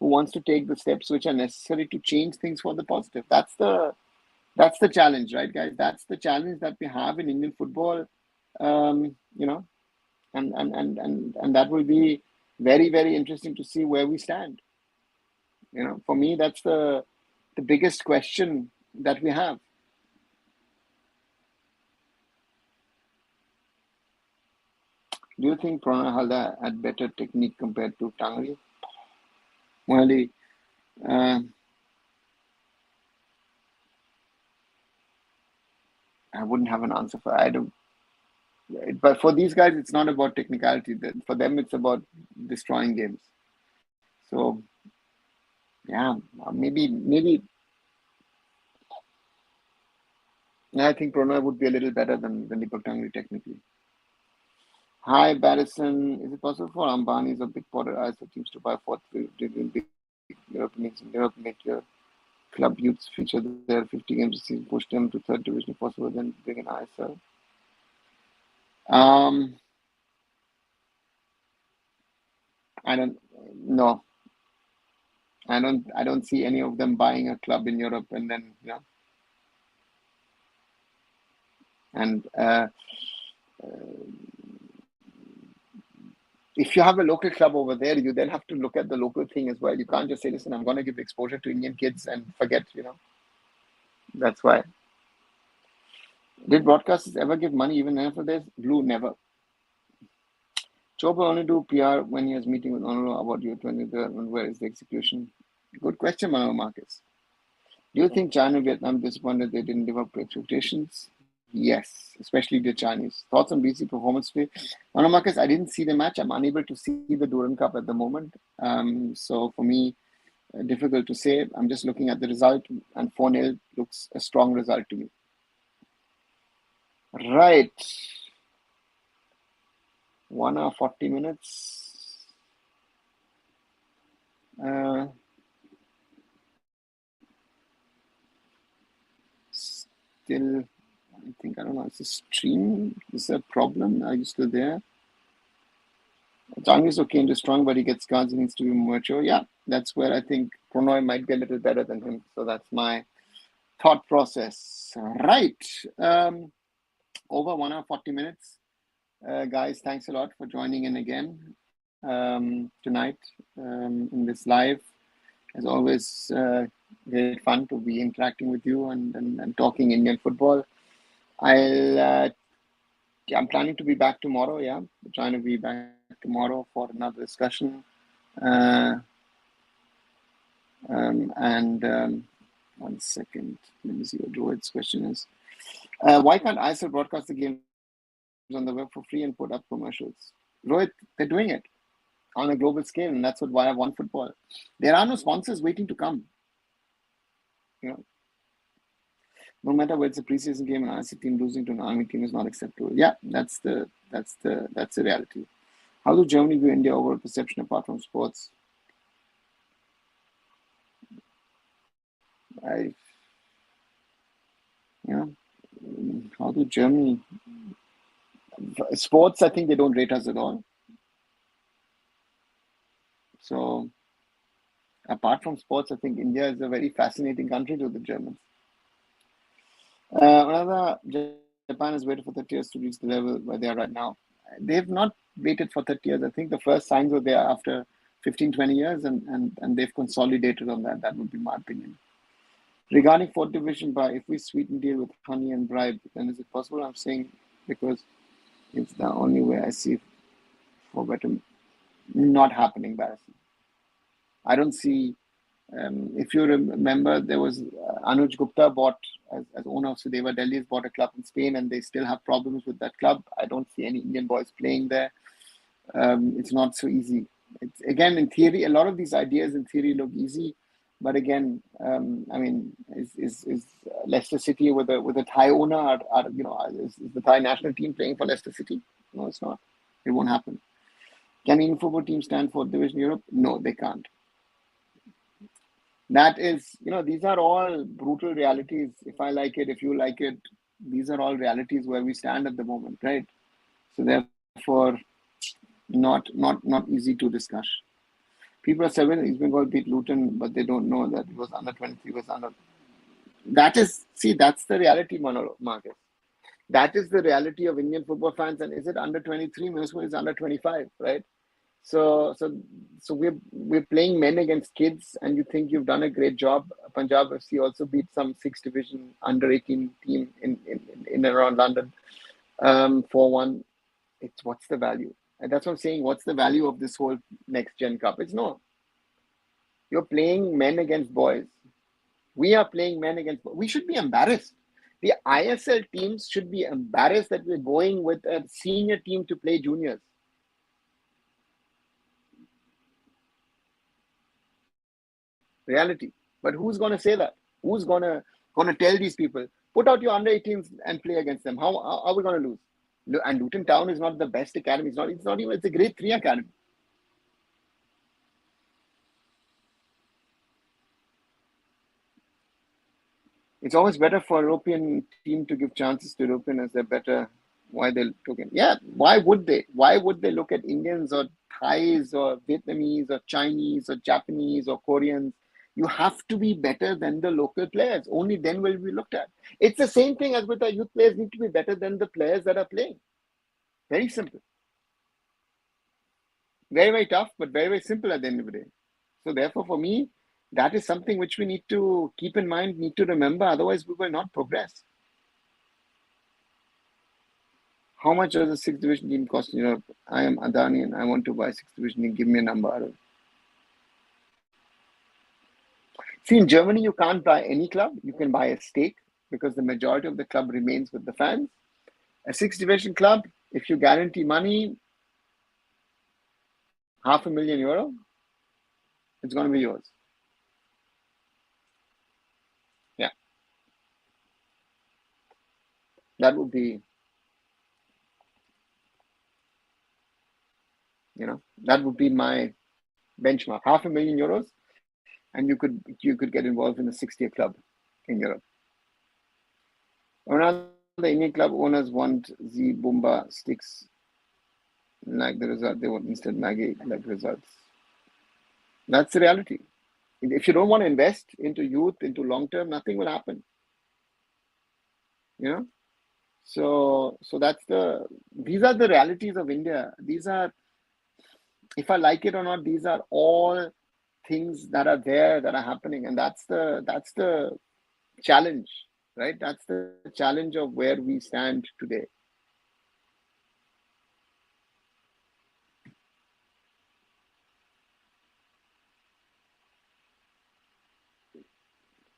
Who wants to take the steps which are necessary to change things for the positive? That's the challenge, right, guys? That's the challenge that we have in Indian football. And that will be very, very interesting to see where we stand. For me, that's the biggest question that we have. Do you think Pranay Halda had better technique compared to Tangri? Well, I wouldn't have an answer for that. But for these guys, it's not about technicality. For them, it's about destroying games. So, yeah, maybe. I think Pranay would be a little better than Deepak Tangri technically. Hi, Barrison. Is it possible for Ambani's or Big Potter ISL teams to buy fourth field in big Europe leagues in Europe, make your club youths feature their 50 games a season, push them to third division if possible, then bring an ISL? I don't know. I don't see any of them buying a club in Europe and then and if you have a local club over there, you then have to look at the local thing as well. You can't just say, listen, I'm going to give exposure to Indian kids and forget, That's why. Did broadcasters ever give money even for this? Blue, never. Chopra only do PR when he has meeting with Honorable about your 23rd and where is the execution? Good question, Mano Marcus. Do you think China and Vietnam disappointed they didn't live up to expectations? Yes, especially the Chinese. Thoughts on BC performance today? Mano Marcus, I didn't see the match. I'm unable to see the Duran Cup at the moment. So for me, difficult to say. I'm just looking at the result, and 4-0 looks a strong result to me. Right. 1 hour 40 minutes. Still, I think, I don't know, it's a stream. Is there a problem? Are you still there? Chang is okay into strong, but he gets cards. He needs to be more mature. Yeah, that's where I think Prannoy might be a little better than him. So that's my thought process. Right. Over 1 hour 40 minutes. Guys, thanks a lot for joining in again tonight in this live. As always, great fun to be interacting with you and talking Indian football. I'm planning to be back tomorrow. Yeah, I'm trying to be back tomorrow for another discussion. One second, let me see what Rohit's question is. Why can't ISL broadcast the games on the web for free and put up commercials? Rohit, they're doing it on a global scale, and that's what why I want football. There are no sponsors waiting to come. No matter whether it's a preseason game, an RC team losing to an army team is not acceptable. Yeah, that's the reality. How do Germany view India overall perception apart from sports? How do Germany sports? I think they don't rate us at all. So apart from sports, I think India is a very fascinating country to the Germans. Another, Japan has waited for 30 years to reach the level where they are right now. They've not waited for 30 years. I think the first signs were there after 15, 20 years, and they've consolidated on that. That would be my opinion. Regarding fourth division, if we sweeten deal with honey and bribe, then is it possible? I'm saying because it's the only way I see for better not happening, Barrison. I don't see. If you remember, there was Anuj Gupta bought as owner of Sudeva Delhi has bought a club in Spain, and they still have problems with that club. I don't see any Indian boys playing there. It's not so easy. Again, in theory, a lot of these ideas in theory look easy, but again, I mean, is Leicester City with a Thai owner? Is the Thai national team playing for Leicester City? No, it's not. It won't happen. Can Indian football team stand for Division Europe? No, they can't. That is, these are all brutal realities. If I like it, if you like it, these are all realities where we stand at the moment, right? So therefore, not easy to discuss. People are saying East Bengal beat Luton, but they don't know that it was under 23, was under. That's the reality, Marcus. That is the reality of Indian football fans. And is it under 23? Most is under 25, right? So we're playing men against kids, and you think you've done a great job. Punjab FC also beat some 6th division under 18 team in and around London 4-1. What's the value? And that's what I'm saying. What's the value of this whole next gen cup? It's no. You're playing men against boys. We are playing men against boys. We should be embarrassed. The ISL teams should be embarrassed that we're going with a senior team to play juniors. Reality. But who's going to say that? Who's going to tell these people, put out your under 18s and play against them? How are we going to lose? And Luton Town is not the best academy. It's not even. It's a grade 3 academy. It's always better for a European team to give chances to Europeans. They're better. Why they took it? Yeah. Why would they? Why would they look at Indians or Thais or Vietnamese or Chinese or Japanese or Koreans? You have to be better than the local players. Only then will be looked at. It's the same thing as with our youth players need to be better than the players that are playing. Very simple. Very, very tough, but very, very simple at the end of the day. So therefore, for me, that is something which we need to keep in mind, need to remember. Otherwise, we will not progress. How much does a sixth division team cost in Europe? I am Adani and I want to buy sixth division team. Give me a number, Arun. See, in Germany, you can't buy any club. You can buy a stake because the majority of the club remains with the fans. A sixth division club, if you guarantee money, €500,000, it's going to be yours. Yeah. That would be, that would be my benchmark. €500,000, and you could get involved in a 6-tier club in Europe. Another Indian club owners want the Bumba sticks like the result. They want instant Maggie like results. That's the reality. If you don't want to invest into youth, into long term, nothing will happen. So these are the realities of India. These are, if I like it or not, these are all things that are there, that are happening, and that's the challenge, right? That's the challenge of where we stand today.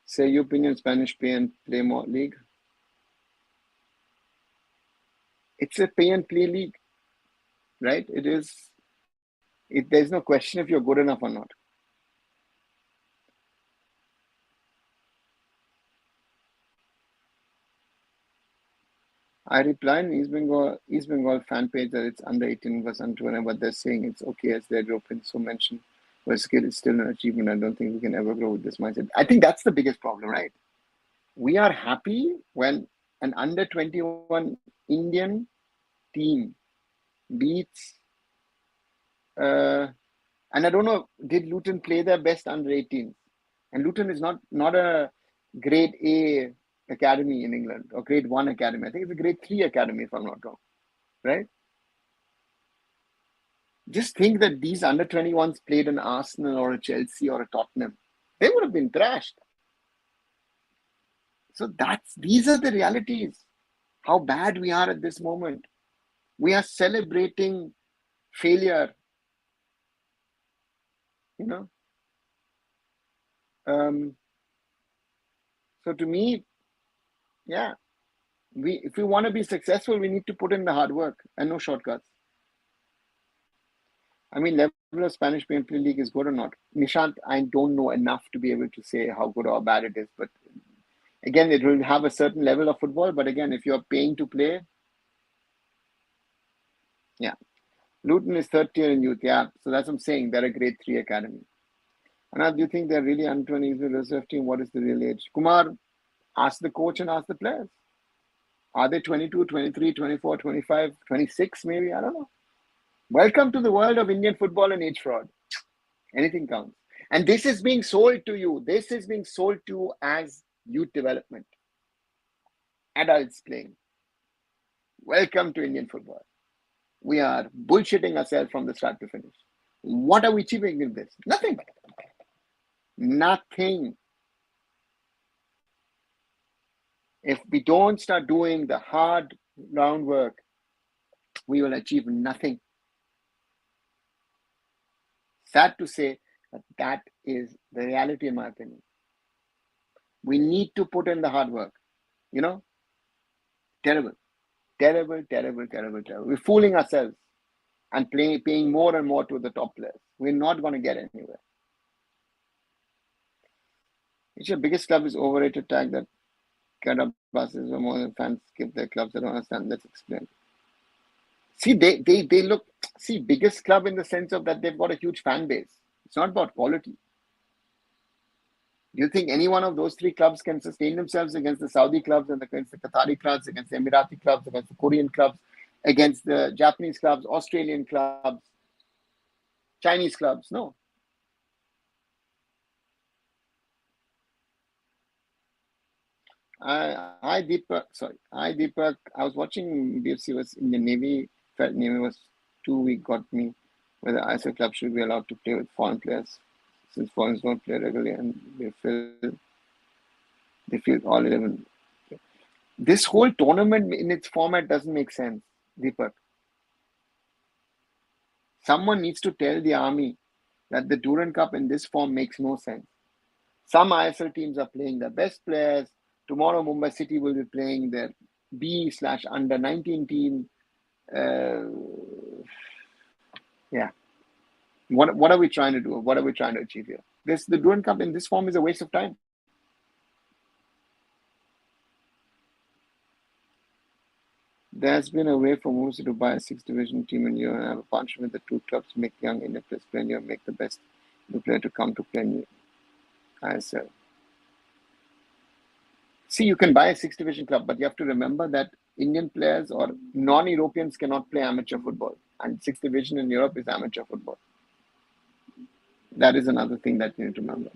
Say your opinion, Spanish pay and play more league. It's a pay and play league, right? It is. There's no question if you're good enough or not. I reply in East Bengal fan page that it's under 18 versus under 20, but they're saying it's okay as they're open. So mention where skill is still an achievement. I don't think we can ever grow with this mindset. I think that's the biggest problem, right? We are happy when an under 21 Indian team beats, and I don't know, did Luton play their best under 18s? And Luton is not a grade A academy in England or grade 1 academy. I think it's a grade 3 academy, if I'm not wrong, right? Just think that these under 21s played an Arsenal or a Chelsea or a Tottenham. They would have been thrashed. So these are the realities. How bad we are at this moment. We are celebrating failure. So to me, yeah, if we want to be successful, we need to put in the hard work and no shortcuts. I mean, level of Spanish Premier League is good or not? Nishant, I don't know enough to be able to say how good or bad it is. But again, it will have a certain level of football. But again, if you're paying to play, yeah. Luton is third tier in youth. Yeah. So that's what I'm saying. They're a grade 3 academy. And do you think they're really under 20s with the reserve team? What is the real age? Kumar, ask the coach and ask the players. Are they 22, 23, 24, 25, 26 maybe? I don't know. Welcome to the world of Indian football and age fraud. Anything counts. And this is being sold to you. This is being sold to you as youth development. Adults playing. Welcome to Indian football. We are bullshitting ourselves from the start to finish. What are we achieving in this? Nothing. Nothing. If we don't start doing the hard groundwork, we will achieve nothing. Sad to say, but that is the reality, in my opinion. We need to put in the hard work. Terrible. We're fooling ourselves and paying more and more to the top players. We're not going to get anywhere. Which your biggest club is overrated tag that Canada buses where more than fans give their clubs. I don't understand. Let's explain. See, they look, biggest club in the sense of that they've got a huge fan base. It's not about quality. Do you think any one of those 3 clubs can sustain themselves against the Saudi clubs and against the Qatari clubs, against the Emirati clubs, against the Korean clubs, against the Japanese clubs, Australian clubs, Chinese clubs? No. Hi Deepak. I was watching BFC was Indian Navy. Felt Navy was 2 week got me. whether ISL clubs should be allowed to play with foreign players, since foreigners don't play regularly and they feel all 11. This whole tournament in its format doesn't make sense, Deepak. Someone needs to tell the army that the Durand Cup in this form makes no sense. Some ISL teams are playing their best players. Tomorrow, Mumbai City will be playing their B/under 19 team. Yeah. What are we trying to do? What are we trying to achieve here? The Durand Cup in this form is a waste of time. There's been a way for Moose to buy a 6th division team in Europe and have a partnership with the two clubs, make young Indian players play in Europe, make the best new player to come to play in ISL. See, you can buy a 6th division club, but you have to remember that Indian players or non-Europeans cannot play amateur football. And 6th division in Europe is amateur football. That is another thing that you need to remember.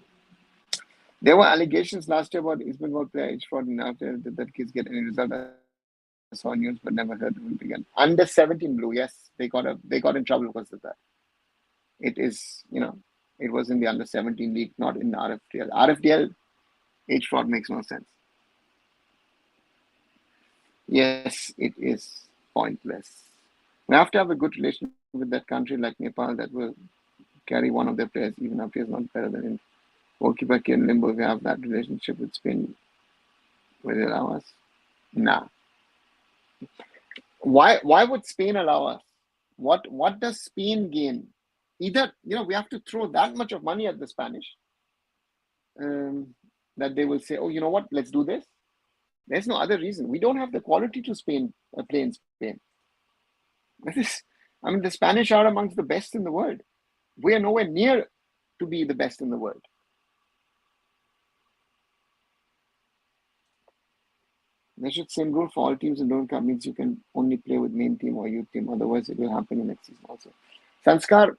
There were allegations last year about East Bengal player age 14 after that kids get any result. I saw news but never heard it will begin. Under 17 blue, yes, they got in trouble because of that. It is, it was in the under 17 league, not in the RFDL. RFDL age fraud makes no sense. Yes, it is pointless. We have to have a good relationship with that country like Nepal that will carry one of their players, even if he is not better than him. Goalkeeper Ken Limbo, we have that relationship with Spain. Will they allow us? Nah. Why would Spain allow us? What does Spain gain? Either, we have to throw that much of money at the Spanish that they will say, oh, you know what, let's do this. There's no other reason. We don't have the quality to play in Spain. The Spanish are amongst the best in the world. We are nowhere near to be the best in the world. They should same rule for all teams in Durand Cup means you can only play with main team or youth team. Otherwise, it will happen in next season also. Sanskar,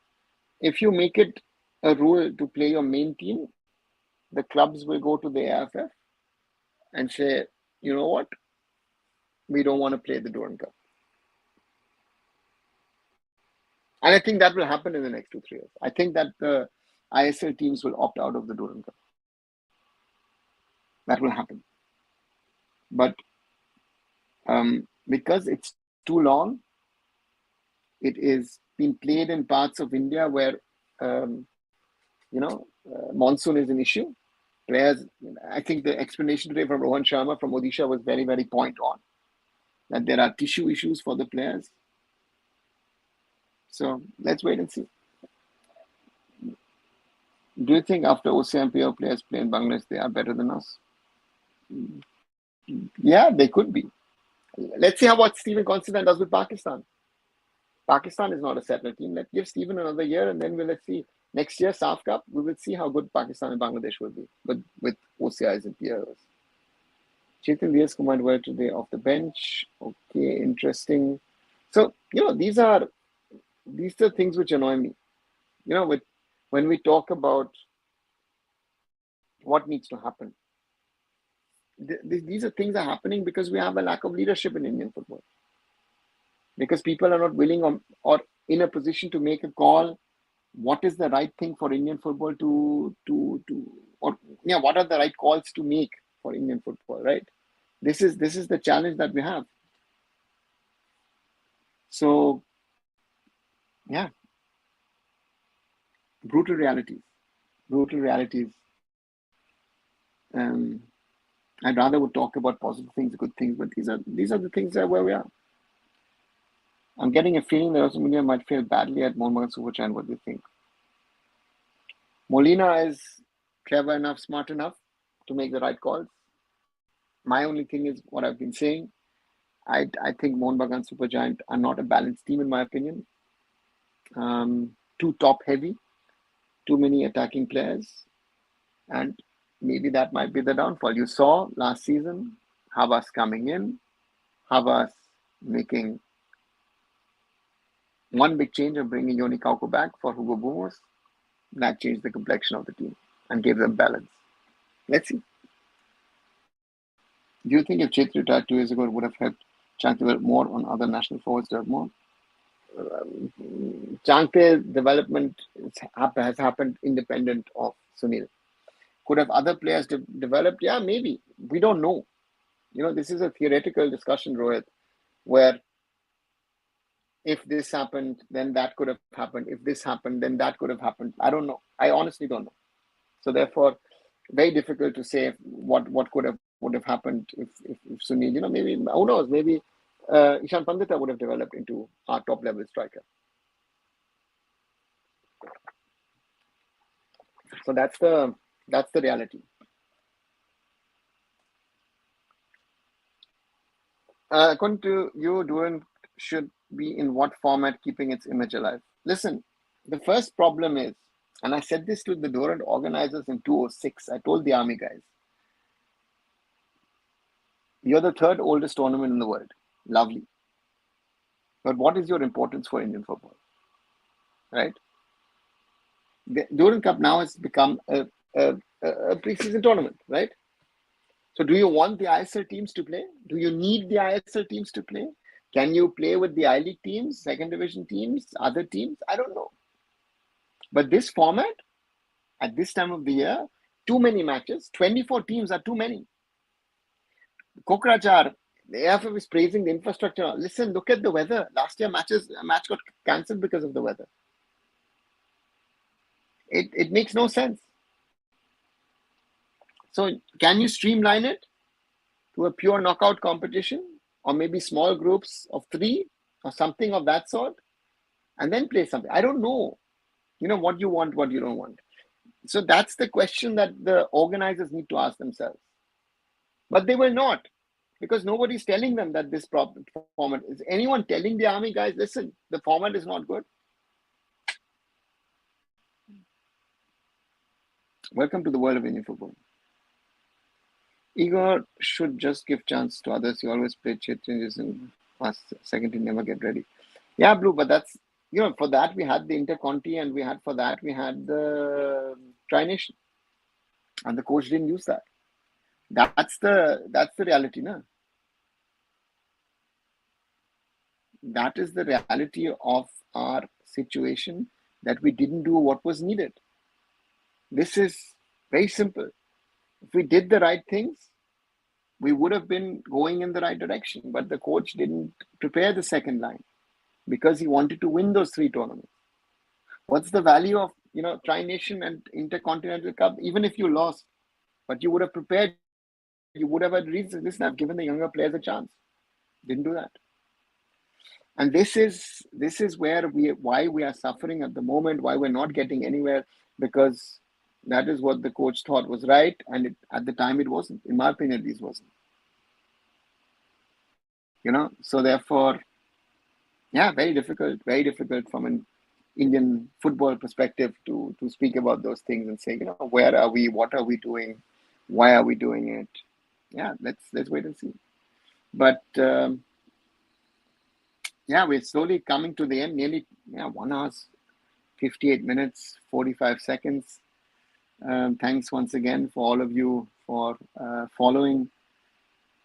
if you make it a rule to play your main team, the clubs will go to the AFF and say, you know what? We don't want to play the Durand Cup. And I think that will happen in the next 2-3 years. I think that the ISL teams will opt out of the Durand Cup. That will happen. But because it's too long, it is being played in parts of India where, monsoon is an issue. Players, I think the explanation today from Rohan Sharma from Odisha was very, very point on. That there are tissue issues for the players. So let's wait and see. Do you think after OCMPO players play in Bangladesh, they are better than us? Yeah, they could be. Let's see what Stephen Considine does with Pakistan. Pakistan is not a settler team. Let's give Stephen another year and then let's see. Next year, SAF Cup, we will see how good Pakistan and Bangladesh will be with OCIs and PROs. Chetan Diaz command were today off the bench. Okay, interesting. So, these are things which annoy me. When we talk about what needs to happen, these are things are happening because we have a lack of leadership in Indian football. Because people are not willing or in a position to make a call. What is the right thing for Indian football what are the right calls to make for Indian football, right? This is the challenge that we have. So, yeah, brutal realities. I'd rather would talk about positive things, good things, but these are the things that where we are. I'm getting a feeling that also Molina might fail badly at Mohammad Superchan. What do you think? Molina is clever enough, smart enough to make the right calls. My only thing is what I've been saying. I think Mohun Bagan Supergiant are not a balanced team in my opinion. Too top heavy, too many attacking players, and maybe that might be the downfall. You saw last season Havas coming in, Havas making one big change of bringing Yoni Kauko back for Hugo Bumos. That changed the complexion of the team and gave them balance. Let's see. Do you think if Chetri retired 2 years ago, it would have helped Chant develop more on other national forwards to have more? Chankte's development has happened independent of Sunil. Could have other players developed? Yeah, maybe. We don't know. This is a theoretical discussion, Rohit, where if this happened, then that could have happened. If this happened, then that could have happened. I don't know. I honestly don't know. So therefore, very difficult to say what would have happened if Sunil, maybe, who knows, maybe Ishan Pandita would have developed into our top level striker. So that's the reality. According to you, Duran should be in what format, keeping its image alive? Listen, the first problem is, and I said this to the Durant organizers in 2006. I told the Army guys, you're the third oldest tournament in the world. Lovely. But what is your importance for Indian football? Right? The Durand Cup now has become a preseason tournament, right? So do you want the ISL teams to play? Do you need the ISL teams to play? Can you play with the I-League teams, second division teams, other teams? I don't know. But this format, at this time of the year, too many matches, 24 teams are too many. Kokrachar, the AFF is praising the infrastructure. Listen, look at the weather. Last year, a match got cancelled because of the weather. It makes no sense. So can you streamline it to a pure knockout competition, or maybe small groups of 3 or something of that sort, and then play something? I don't know. What you want, what you don't want. So that's the question that the organizers need to ask themselves. But they will not, because nobody's telling them that this format is. Anyone telling the Army guys, listen, the format is not good? Welcome to the world of Indian football. Igor should just give chance to others. He always play changes in first, second, he never get ready. Yeah, Blue, but that's, for that we had the Interconti, and we had the Tri-Nation, and the coach didn't use that. That's the reality, no? That is the reality of our situation, that we didn't do what was needed. This is very simple. If we did the right things, we would have been going in the right direction. But the coach didn't prepare the second line because he wanted to win those 3 tournaments. What's the value of, Tri-Nation and Intercontinental Cup? Even if you lost, but you would have prepared, you would have had reasons. Listen, I've given the younger players a chance. Didn't do that. And this is why we are suffering at the moment, why we're not getting anywhere, because that is what the coach thought was right, and at the time it wasn't. In my opinion, this wasn't. So therefore, yeah, very difficult from an Indian football perspective to speak about those things and say, where are we, what are we doing, why are we doing it? Yeah, let's wait and see. But yeah, we're slowly coming to the end. Nearly 1 hour, 58 minutes, 45 seconds. Thanks once again for all of you for following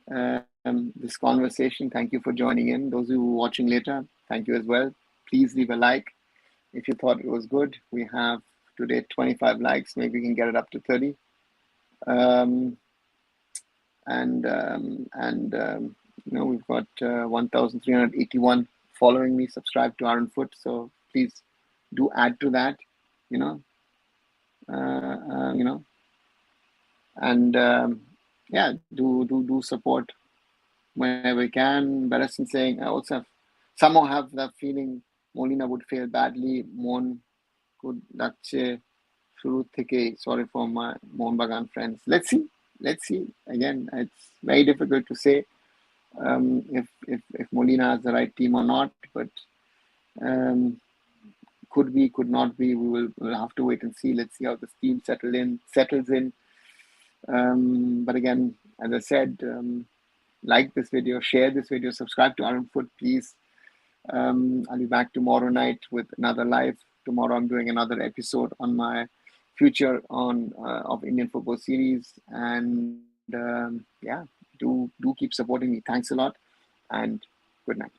this conversation. Thank you for joining in. Those who are watching later, thank you as well. Please leave a like if you thought it was good. We have today 25 likes. Maybe we can get it up to 30. We've got 1,381 following me, subscribe to arunfoot. So please do add to that. Do support whenever we can. Barasan saying, I also somehow have that feeling Molina would fail badly. Mon could lakche shuru theke. Sorry for my Mon Bagan friends. Let's see. Again, it's very difficult to say if Molina has the right team or not, but could be, could not be. We'll have to wait and see. Let's see how the team settles in. But again, as I said, like this video, share this video, subscribe to arunfoot, please. I'll be back tomorrow night with another live. Tomorrow I'm doing another episode on my future of Indian football series, and do keep supporting me. Thanks a lot, and good night.